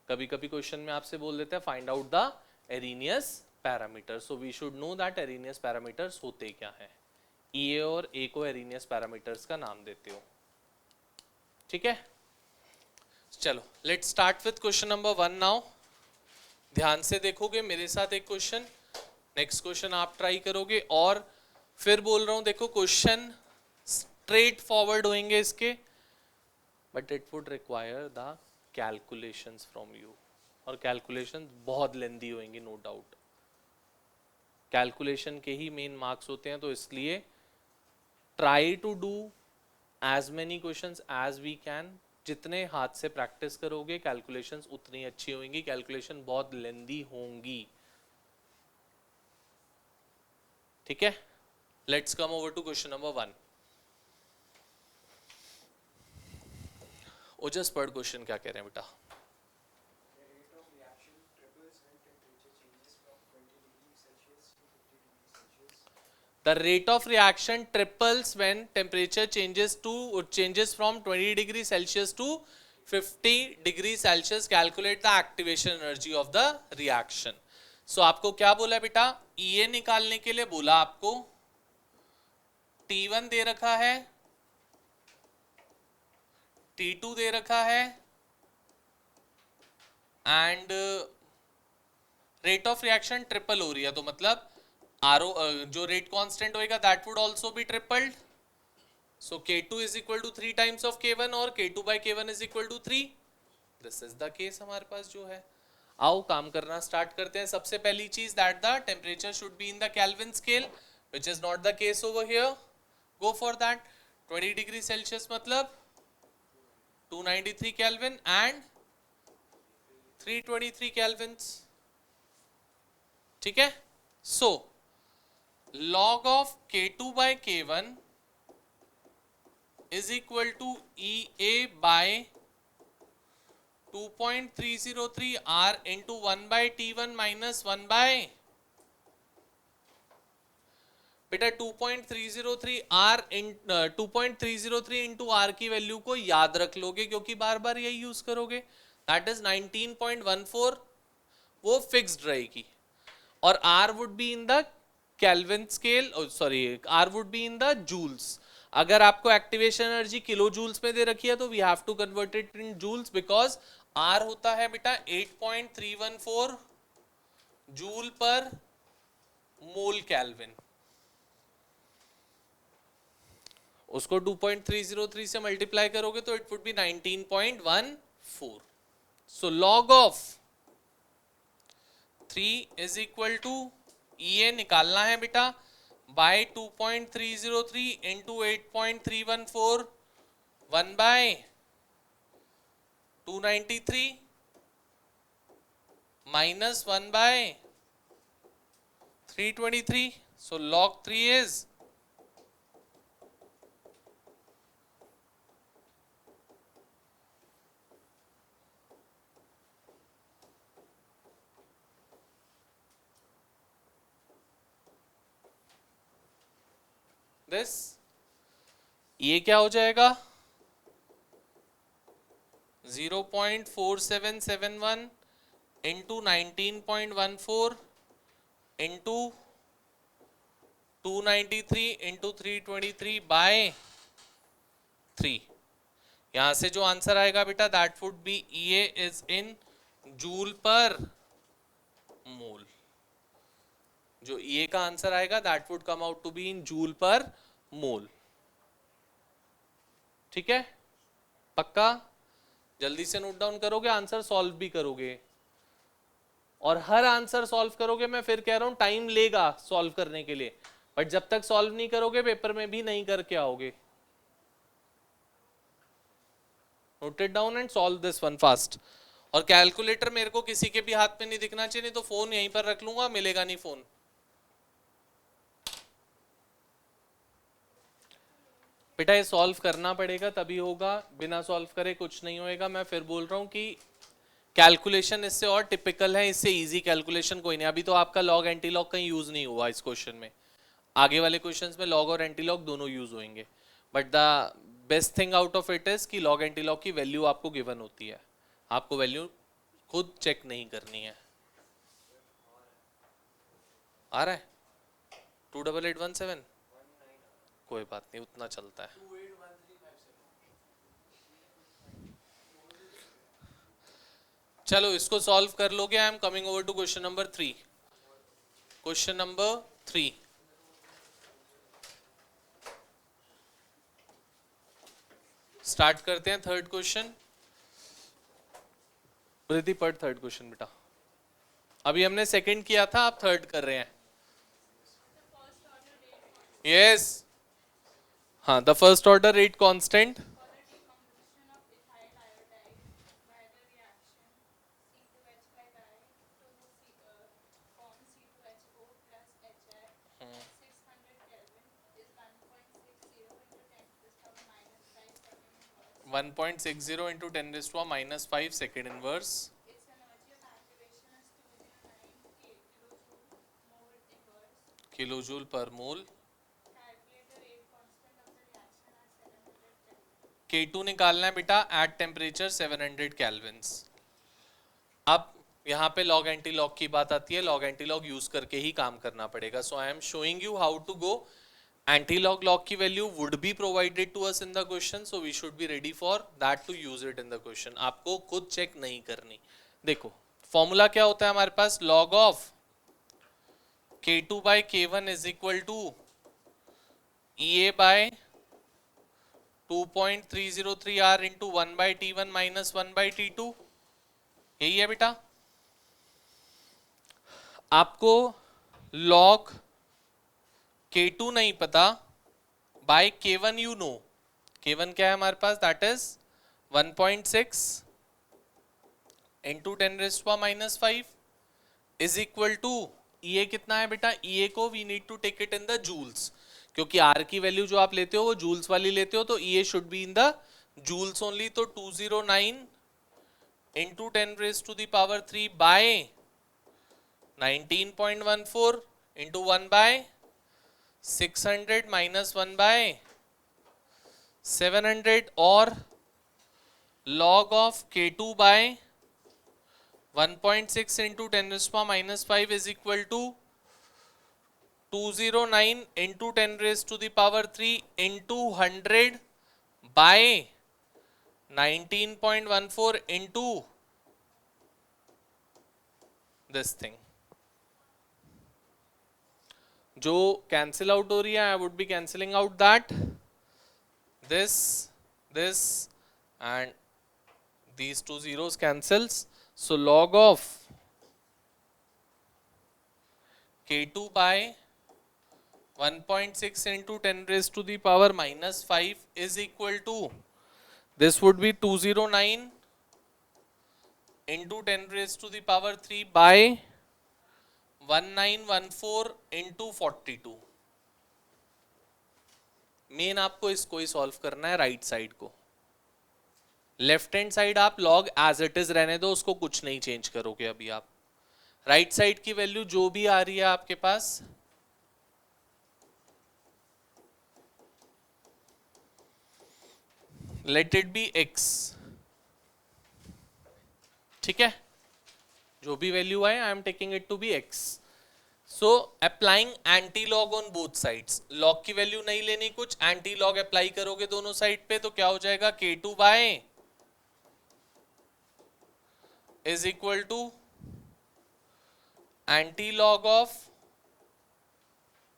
कभी कभी क्वेश्चन में आपसे बोल देते हैं find out the Arrhenius parameter. So we should know that Arrhenius parameters होते क्या हैं. ए और ए को एरिनियस पैरामीटर्स का नाम देते हो. ठीक है, चलो let's start with question number 1 now. ध्यान से देखोगे मेरे साथ एक क्वेश्चन, नेक्स्ट क्वेश्चन आप ट्राई करोगे, और फिर बोल रहा हूं देखो क्वेश्चन स्ट्रेट फॉरवर्ड होंगे इसके, but it would require the calculations from you, और कैलकुलेशन बहुत लेंदी होंगी नो डाउट. कैलकुलेशन के ही मेन मार्क्स होते हैं, तो इसलिए try to do as many questions as we can. जितने हाथ से प्रैक्टिस करोगे कैलकुलेशंस उतनी अच्छी होंगी. कैलकुलेशन बहुत लेंदी होंगी. ठीक है, let's come over to question number 1. Ojas पढ़ क्वेश्चन क्या कह रहे हैं बेटा. The rate of reaction triples when temperature changes from 20 degrees Celsius to 50 degrees Celsius. Calculate the activation energy of the reaction. So आपको क्या बोला बेटा, EA निकालने के लिए बोला आपको. T1 दे रखा है, T2 दे रखा है, and rate of reaction triple हो रही है, तो मतलब आरओ जो रेट कांस्टेंट होएगा that would also be tripled. So K2 is equal to 3 times of K1 और K2 by K1 is equal to 3. This is the case हमारे पास जो है. आओ काम करना स्टार्ट करते हैं. सबसे पहली चीज that the temperature should be in the Kelvin scale, which is not the case over here. Go for that. 20 degree Celsius मतलब 293 केल्विन एंड 323 केल्विन्स. ठीक है, सो log of K2 by K1 is equal to EA by 2.303 R into 1 by T1 minus 1 by बेटा 2.303 R in 2.303 into R की value को याद रख लोगे क्योंकि बार बार यही यूज करोगे. दैट इज 19.14, वो फिक्स्ड रहेगी, और R would be in the Kelvin scale, sorry R would be in the joules. अगर आपको एक्टिवेशन एनर्जी किलो जूल्स में दे रखी है तो we have to convert it in joules, because R होता है बेटा 8.314 जूल पर मोल केल्विन. उसको 2.303 से मल्टीप्लाई करोगे तो it would be 19.14. So log of 3 is equal to EA निकालना है बेटा by 2.303 into 8.314 1 by 293 minus 1 by 323. So log 3 is this. ये क्या हो जाएगा 0.4771 इंटू 19.14 इंटू 293 इंटू 323 बाय 3. यहां से जो आंसर आएगा बेटा that would be EA is in joule per mole. जो EA का आंसर आएगा that would come out to be in joule per mole. ठीक है, पक्का. जल्दी से नोट डाउन करोगे, आंसर सॉल्व भी करोगे, और हर आंसर सॉल्व करोगे. मैं फिर कह रहा हूं टाइम लेगा सॉल्व करने के लिए, बट जब तक सॉल्व नहीं करोगे पेपर में भी नहीं करके आओगे. Note it down and solve this one fast. और कैलकुलेटर मेरे को किसी के भी हाथ में नहीं दिखना चाहिए, नहीं तो फोन यहीं पर रख लूंगा, मिलेगा नहीं फोन. बेटा ये सॉल्व करना पड़ेगा तभी होगा, बिना सॉल्व करे कुछ नहीं होएगा. मैं फिर बोल रहा हूँ कि कैलकुलेशन इससे और टिपिकल है, इससे इजी कैलकुलेशन कोई नहीं. अभी तो आपका लॉग एंटी लॉग कहीं यूज नहीं हुआ इस क्वेश्चन में. आगे वाले क्वेश्चंस में लॉग और एंटी लॉग दोनों यूज होंगे, but the best thing out of it is कि लॉग एंटी लॉग की वैल्यू आपको गिवन होती है, आपको वैल्यू खुद चेक नहीं करनी है. आ रहा है 28817, कोई बात नहीं, उतना चलता है। चलो इसको सॉल्व कर लोगे। I am coming over to question number 3। Question number 3, start करते हैं थर्ड क्वेश्चन। प्रीति पढ़ थर्ड क्वेश्चन बेटा। अभी हमने सेकंड किया था, आप थर्ड कर रहे हैं। यस, हाँ, the first order rate constant one 1.60 into 10⁻⁻⁵ second inverse kilojoule पर मोल। K2 निकालना है बेटा एट टेम्परेचर 700 केल्विन्स। अब यहाँ पे लॉग एंटी लॉग की बात आती है, लॉग एंटी लॉग यूज करके ही काम करना पड़ेगा। So I am showing you how to go. Anti-log log की value would be provided to us in the question, so we should be ready for that to use it in the question. आपको खुद check नहीं करनी। देखो formula क्या होता है हमारे पास, log of K2 by K1 is equal to EA by 2.303 R into 1 by T1 minus 1 by T2, यही है बेटा। आपको log K2 नहीं पता, bye K1 you know. K1 क्या है हमारे पास, that is 1.6 into 10⁻⁻⁵ is equal to EA कितना है बेटा, EA को we need to take it in the joules, क्योंकि R की वैल्यू जो आप लेते हो वो जूल्स वाली लेते हो, तो EA should be in the joules only. तो 209 into 10⁻³ by 19.14 into 1 by 600 minus 1 by 700 और log of K2 by 1.6 into 10⁻⁻⁵ is equal to 209 into 10⁻³ into 100 by 19.14 into this thing। जो कैंसिल आउट हो रही है, आई would B cancelling out that this and these two zeros cancels, so log of K2 by 1.6 into 10⁻⁻⁵ is equal to, this would be 209 into 10⁻³ by 1914 into 42। Main आपको इसको ही solve करना है, right side को। Left hand side आप log as it is रहने दो, उसको कुछ नहीं चेंज करोगे अभी आप। राइट साइड की वैल्यू जो भी आ रही है आपके पास, लेट इट बी x, ठीक है, जो भी वैल्यू आए I am taking it to be x। So applying antilog on both sides, log की वैल्यू नहीं लेनी कुछ, एंटी लॉग अप्लाई करोगे दोनों साइड पे, तो क्या हो जाएगा, K2 by is equal to antilog of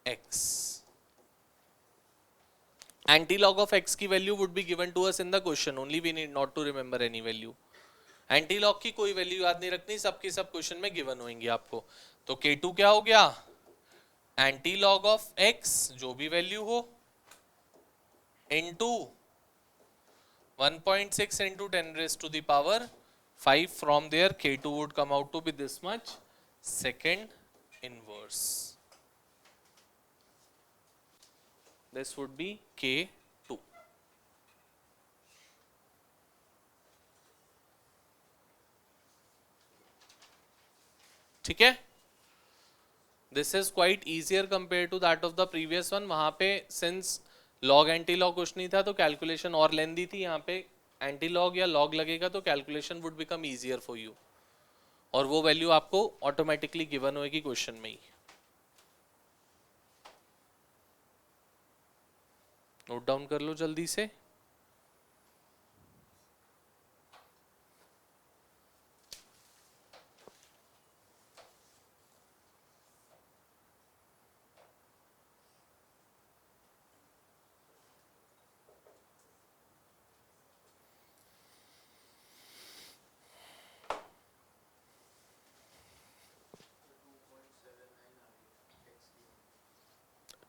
x। Antilog of x की value would be given to us in the question only, we need not to remember any value. Antilog की कोई value याद नहीं रखनी, सबकी सब question में given होंगी आपको। तो K2 क्या हो गया, एंटी लॉग ऑफ x जो भी वैल्यू हो into 1.6 into 10⁻⁵ from there K2 would come out to be this much, second inverse, this would be K2। ठीक है, this is quite easier compare to that of the previous one. वहां पे since log anti log कुछ नहीं था तो calculation और लेंदी थी, यहाँ पे एंटी लॉग या लॉग लगेगा तो calculation would become easier for you, और वो वैल्यू आपको ऑटोमेटिकली गिवन होगी क्वेश्चन में ही। नोट डाउन कर लो जल्दी से।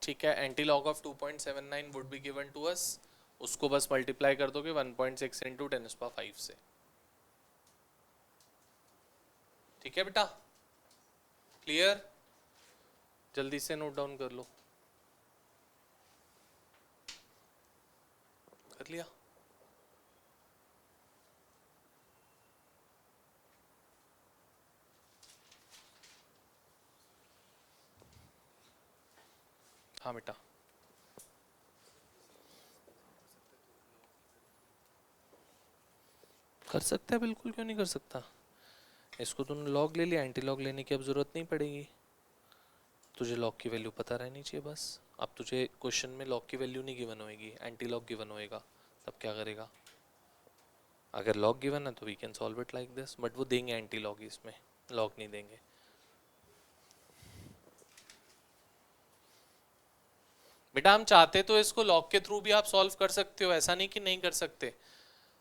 ठीक है, antilog of 2.79 would be given to us, उसको बस मल्टीप्लाई कर दोगे 1.6 इंटू 10⁵ से। ठीक है बेटा, क्लियर? जल्दी से नोट डाउन कर लो। कर लिया? हाँ बेटा, कर सकता है, बिल्कुल क्यों नहीं कर सकता। इसको तूने लॉग ले लिया, एंटी लॉग लेने की अब जरूरत नहीं पड़ेगी, तुझे लॉग की वैल्यू पता रहनी चाहिए बस। अब तुझे क्वेश्चन में लॉग की वैल्यू नहीं गिवन होएगी, एंटी लॉग गिवन होएगा, तब क्या करेगा? अगर लॉग गिवन है तो we can solve it like this, but वो देंगे एंटी लॉग, इसमें लॉग नहीं देंगे। बेटा हम चाहते तो इसको लॉग के थ्रू भी आप सॉल्व कर सकते हो, ऐसा नहीं कि नहीं कर सकते।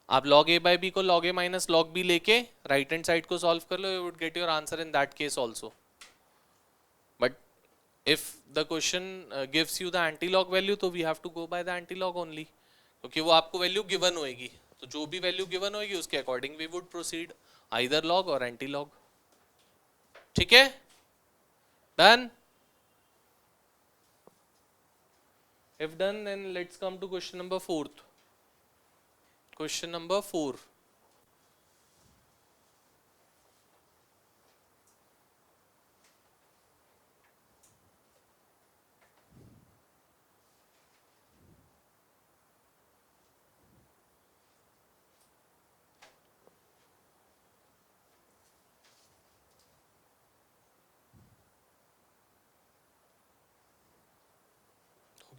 आप log a by b को log a minus log b लेके राइट हैंड साइड को सॉल्व कर लो, you would get your answer in that case also. But if the question gives you the anti log value तो we have to go by the anti log only, क्योंकि वो आपको value given होएगी, तो जो भी वैल्यू गिवन होएगी उसके according we would proceed, either log और एंटी लॉग। ठीक है, done? If done, then let's come to question number 4. Question number 4.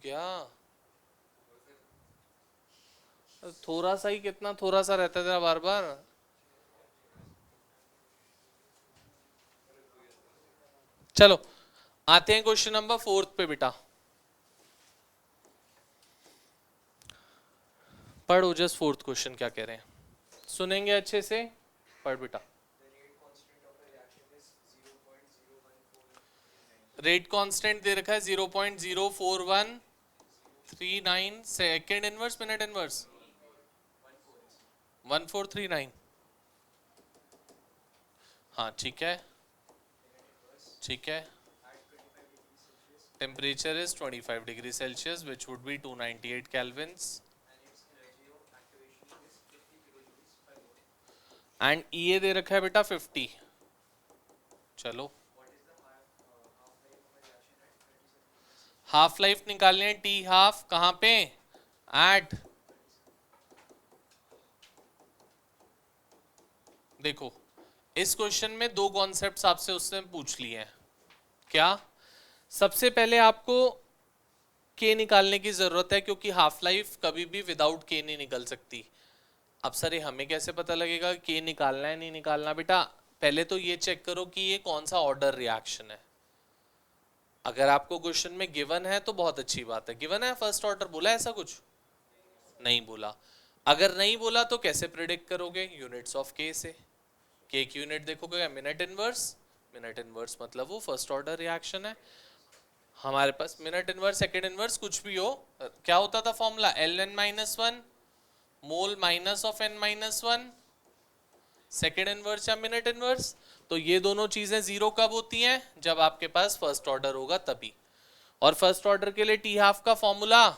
क्या थोड़ा सा ही, कितना थोड़ा सा रहता था बार बार। चलो आते हैं क्वेश्चन नंबर 4 पे बेटा, पढ़ो जस्ट 4th क्वेश्चन क्या कह रहे हैं, सुनेंगे अच्छे से, पढ़ बेटा। रेट कांस्टेंट दे रखा है 0.04139 सेकेंड इनवर्स, मिनट इनवर्स 1439। हाँ ठीक है, ठीक है। Temperature is 25 degree Celsius which would be 298 kelvins and ये दे रखा है बेटा 50। चलो हाफ लाइफ निकालने हैं, टी हाफ कहाँ पे, एट, देखो इस क्वेश्चन में दो कॉन्सेप्ट्स आपसे उसने पूछ लिए हैं। क्या? सबसे पहले आपको के निकालने की जरूरत है, क्योंकि हाफ लाइफ कभी भी विदाउट के नहीं निकल सकती। अब सर ये हमें कैसे पता लगेगा के निकालना है नहीं निकालना? बेटा पहले तो ये चेक करो कि ये कौन सा ऑर्डर रिएक्शन है। अगर आपको क्वेश्चन में गिवन है तो बहुत अच्छी बात है, गिवन है फर्स्ट ऑर्डर, बोला ऐसा कुछ नहीं बोला। अगर नहीं बोला तो कैसे प्रिडिक्ट करोगे? यूनिट्स ऑफ के से, के की यूनिट देखोगे मिनट इनवर्स, मिनट इनवर्स मतलब वो फर्स्ट ऑर्डर रिएक्शन है। हमारे पास मिनट इनवर्स सेकंड इनवर्स कुछ भी हो, क्या होता था formula, ln-1 mole minus of n-1 second inverse या मिनट इनवर्स। तो ये दोनों चीजें जीरो कब होती हैं? जब आपके पास फर्स्ट ऑर्डर होगा तभी। और फर्स्ट ऑर्डर के लिए टी हाफ का फॉर्मूला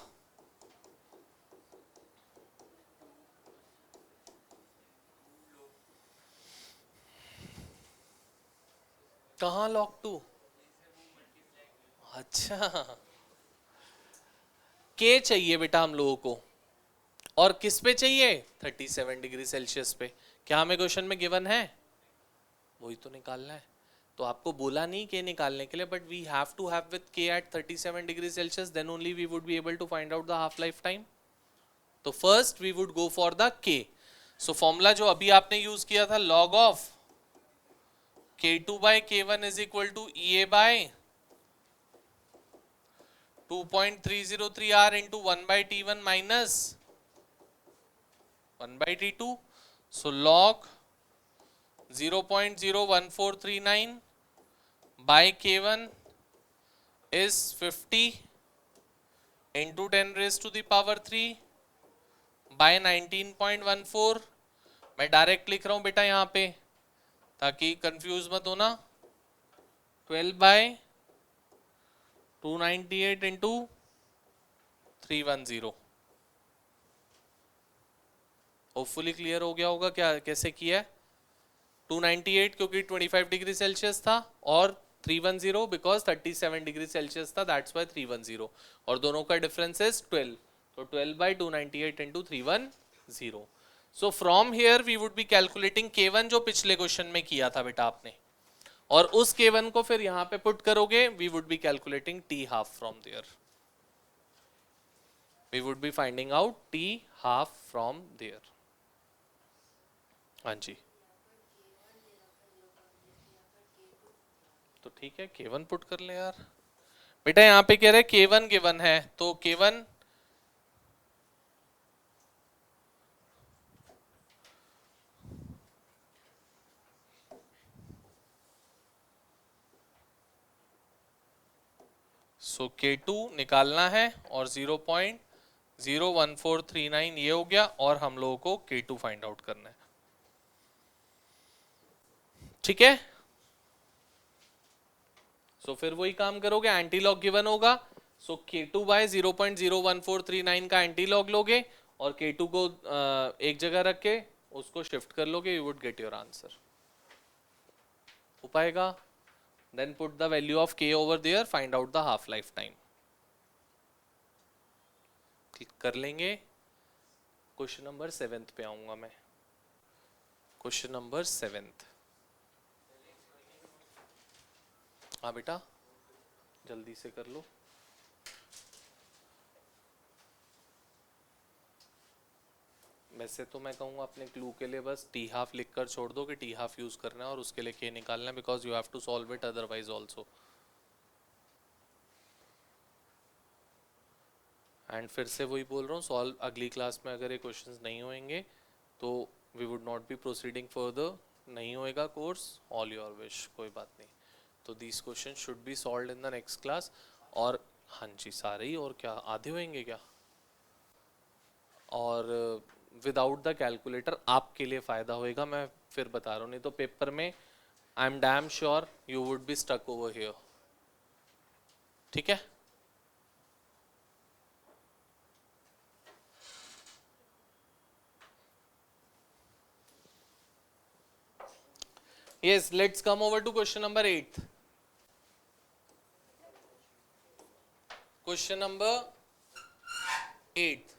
कहाँ, लॉग 2? अच्छा के चाहिए बेटा हम लोगों को, और किस पे चाहिए? 37 डिग्री सेल्सियस पे। क्या हमें क्वेश्चन में गिवन है? वही तो निकालना है। तो आपको बोला नहीं के निकालने के लिए, but we have to have with K at 37 degree Celsius, then only we would be able to find out the half life time. तो first we would go for the K. So formula जो अभी आपने use किया था, log of k2 by k1 is equal to EA by 2.303 R into 1 by T1 minus 1 by T2. So log 0.01439 by K1 is 50 into 10 raised to the power 3 by 19.14. मैं direct लिख रहा हूं बेटा यहाँ पे ताकि कंफ्यूज मत होना. 12 by 298 into 310. होपफुली क्लियर हो गया होगा क्या कैसे किया है. 298 क्योंकि 25 डिग्री सेल्सियस था और 310 बिकॉज 37 डिग्री सेल्सियस था, दैट्स वाई 310. और दोनों का डिफरेंस इज 12. तो 12 by 298 into 310. So from here we would be calculating K1 जो पिछले क्वेश्चन में किया था बेटा आपने, और उस K1 को फिर यहां पे पुट करोगे. We would be calculating T half from there. We would be finding out T half from there. हाँ जी, तो ठीक है K1 पुट कर ले यार. बेटा यहाँ पे कह रहे K1 गिवन है, तो K1 सो K2 निकालना है और 0.01439 ये हो गया, और हम लोगों को K2 फाइंड आउट करना है. ठीक है. सो फिर वही काम करोगे, एंटी लॉग गिवन होगा. सो K2 बाय 0.01439 का एंटी लॉग लोगे और K2 को एक जगह रख के उसको शिफ्ट कर लोगे. You would get your answer. हो पाएगा. Then put the value of K over there, find out the half life time. कर लेंगे. क्वेश्चन नंबर 7 पे आऊंगा मैं. Question number 7. हाँ बेटा जल्दी से कर लो. वैसे तो मैं कहूँगा अपने क्लू के लिए बस T हाफ लिख कर छोड़ दो कि T हाफ यूज करना है और उसके लिए K निकालना है, because you have to solve it otherwise also. And फिर से वही बोल रहा हूँ, सॉल्व अगली क्लास में अगर ये क्वेश्चंस नहीं होंगे तो we would not be proceeding further. नहीं होएगा कोर्स, ऑल योर विश, कोई बात नहीं. तो these question should be solved in the next class. और हाँ जी सारे ही, और क्या आधे होंगे क्या. और विदाउट द कैलकुलेटर आपके लिए फ़ायदा होएगा, मैं फिर बता रहा हूँ. नहीं तो पेपर में I am damn sure you would be stuck over here. ठीक है. Yes, let's come over to question number 8. Question number 8.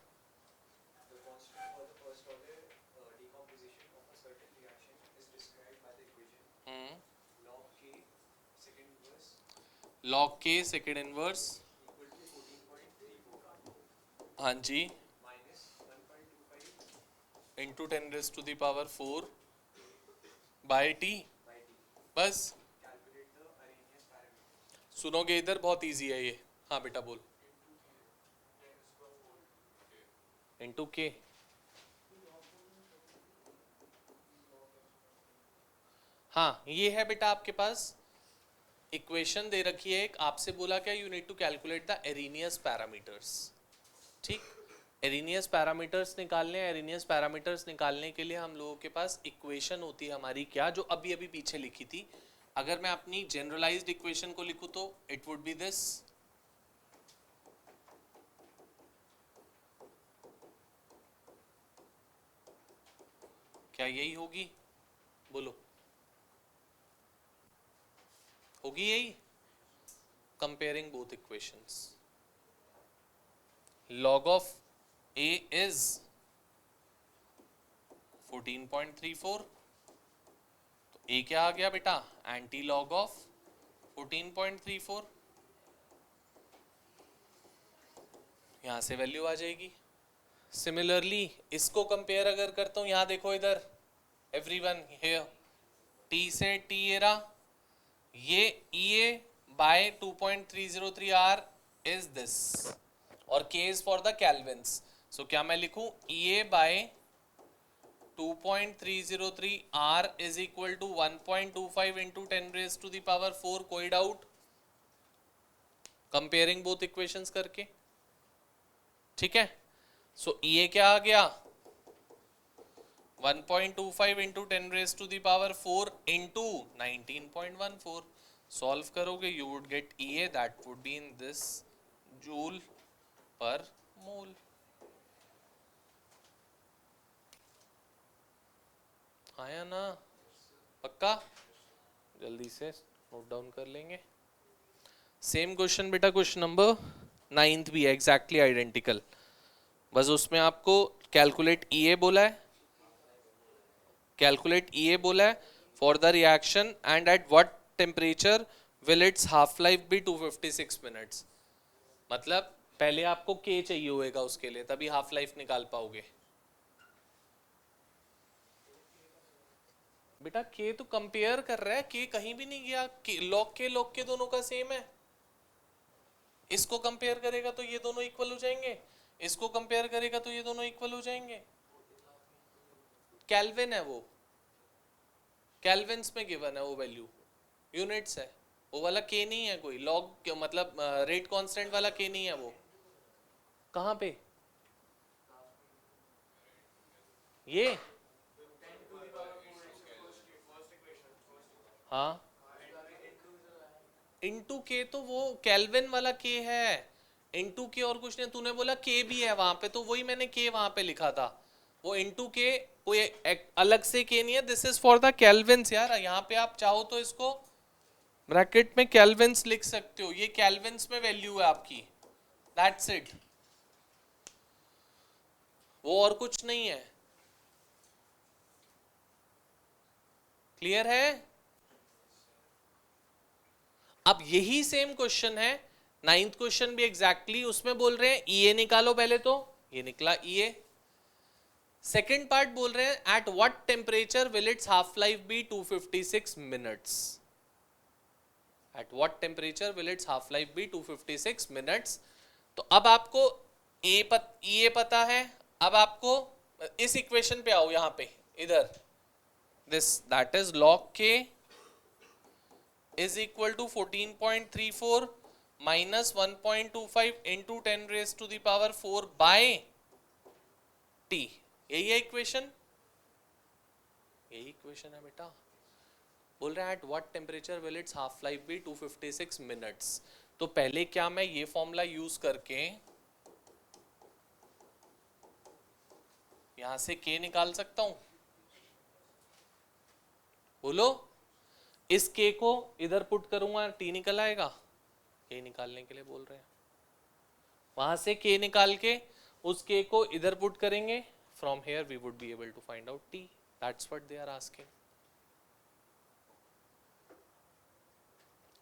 The constant for the first order decomposition of a certain reaction is described by the equation log K second inverse Log K second inverse equal to 14.34 हाँ जी minus 1.25 into 10 raised to the power 4 by T. by T. बस Calculate the Arrhenius parameter. सुनोगे इधर, बहुत easy है ये. हाँ बेटा बोल. इंटू के. हाँ ये है बेटा आपके पास इक्वेशन दे रखी है एक. आपसे बोला क्या, you need to calculate the Arrhenius parameters. ठीक, एरिनियस पैरामीटर्स निकालने हैं. एरिनियस पैरामीटर्स निकालने के लिए हम लोगों के पास इक्वेशन होती है हमारी क्या, जो अभी अभी पीछे लिखी थी. अगर मैं अपनी जनरलाइज्ड इक्वेशन को लिखूं तो इट वुड बी दिस. क्या यही होगी, बोलो होगी यही. Comparing both equations, log of A is 14.34, तो ए क्या आ गया बेटा, एंटी लॉग ऑफ 14.34, यहां से वैल्यू आ जाएगी। सिमिलरली इसको कंपेयर अगर करता हूं, यहां देखो इधर एवरीवन हियर, टी से टी एरा, ये ई ए बाय 2.303 आर इज दिस, और के इज फॉर द केल्विन्स। सो क्या मैं लिखूं, ई ए by 2.303 R is equal to 1.25 into 10 raised to the power 4, कोई डाउट कंपेयरिंग बोथ इक्वेशंस करके? ठीक है, सो ये क्या आ गया, 1.25 into 10 raised to the power 4 into 19.14, solve करोगे you would get EA, that would be in this joule per mole. आया ना, पक्का? जल्दी से नोट डाउन कर लेंगे। सेम क्वेश्चन बेटा, क्वेश्चन नंबर 9 भी है एग्जैक्टली आइडेंटिकल, बस उसमें आपको कैलकुलेट EA बोला है, कैलकुलेट EA बोला है for the reaction and at what temperature will its half life be 256 minutes. मतलब पहले आपको K चाहिए होगा उसके लिए, तभी हाफ लाइफ निकाल पाओगे। बेटा के तो कंपेयर कर रहा है, के कहीं भी नहीं गया, लॉग के दोनों का सेम है। इसको कंपेयर करेगा तो ये दोनों इक्वल हो जाएंगे, इसको कंपेयर करेगा तो ये दोनों इक्वल हो जाएंगे। केल्विन है वो, केल्विन्स में गिवन है वो वैल्यू, यूनिट्स है वो वाला, के नहीं है कोई लॉग, मतलब रेट कांस्टेंट वाला के नहीं है वो। कहाँ पे ये, हाँ इंटू के तो वो केल्विन वाला के है, इंटू के और कुछ नहीं। तूने बोला के भी है वहां पे, तो वही मैंने के वहां पे लिखा था, वो इंटू के कोई अलग से के नहीं है, this is for the Kelvin's यार। यहाँ पे आप चाहो तो इसको ब्रैकेट में केल्विन्स लिख सकते हो, ये केल्विन्स में वैल्यू है आपकी, दैट्स इट, वो और कुछ नहीं है। क्लियर है? अब यही सेम क्वेश्चन है, 9th क्वेश्चन भी एग्जैक्टली उसमें बोल रहे हैं EA निकालो पहले, तो ये निकला EA। सेकेंड पार्ट बोल रहे हैं at what temperature will its half life be 256 minutes, at what temperature will its half life be 256 minutes. तो अब आपको EA पता है, अब आपको इस इक्वेशन पे आओ, यहां पे इधर, this that is log K is equal to 14.34 minus 1.25 into 10 raised to the power 4 by T। यही है इक्वेशन, यही इक्वेशन है बेटा। बोल रहे हैं at what temperature will its half life be 256 minutes. तो पहले क्या मैं ये फॉर्मूला यूज करके यहां से K निकाल सकता हूं? बोलो, इस K को इधर पुट करूंगा T निकल आएगा, K निकालने के लिए बोल रहे हैं। वहां से K निकाल के उस K को इधर पुट करेंगे, from here we would be able to find out T, that's what they are asking.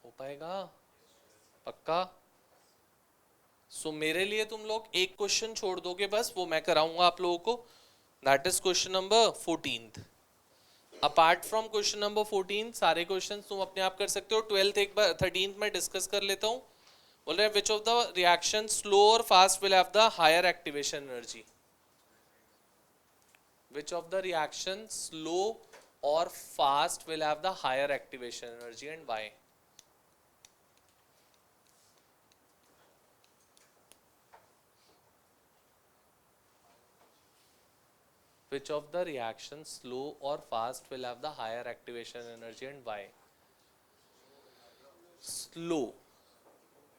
हो पाएगा पक्का? सो मेरे लिए तुम लोग एक क्वेश्चन छोड़ दोगे बस, वो मैं कराऊंगा आप लोगों को, that is question number 14। Apart from question number 14 सारे क्वेश्चंस तुम अपने आप कर सकते हो। 12th एक बार 13th में डिस्कस कर लेता हूँ। बोल रहे हैं which of the reaction slow और fast will have the higher activation energy, which of the reaction slow और fast will have the higher activation energy and why? Which of the reactions slow or fast will have the higher activation energy and why? Slow,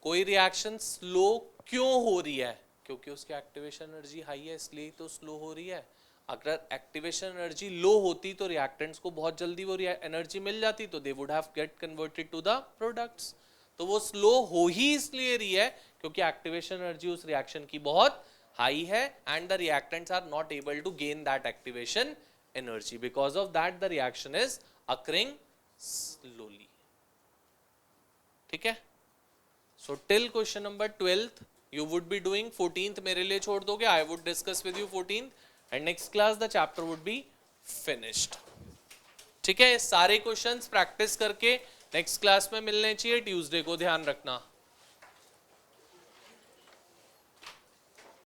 कोई reaction slow क्यों हो रही है? क्योंकि उसकी activation energy high है, इसलिए तो स्लो हो रही है। अगर एक्टिवेशन एनर्जी लो होती तो रिएक्टेंट्स को बहुत जल्दी वो एनर्जी मिल जाती, तो they would have get converted to the products. तो वो स्लो हो ही इसलिए रही है क्योंकि एक्टिवेशन एनर्जी उस रिएक्शन की बहुत हाई है and the reactants are not able to gain that activation energy. Because of that the reaction is occurring slowly. ठीक है? So till question number 12th you would be doing, 14th मेरे लिए छोड़ दोगे, I would discuss with you 14th and next class the chapter would be finished. ठीक है? सारे questions practice करके नेक्स्ट क्लास में मिलने चाहिए, ट्यूसडे को ध्यान रखना.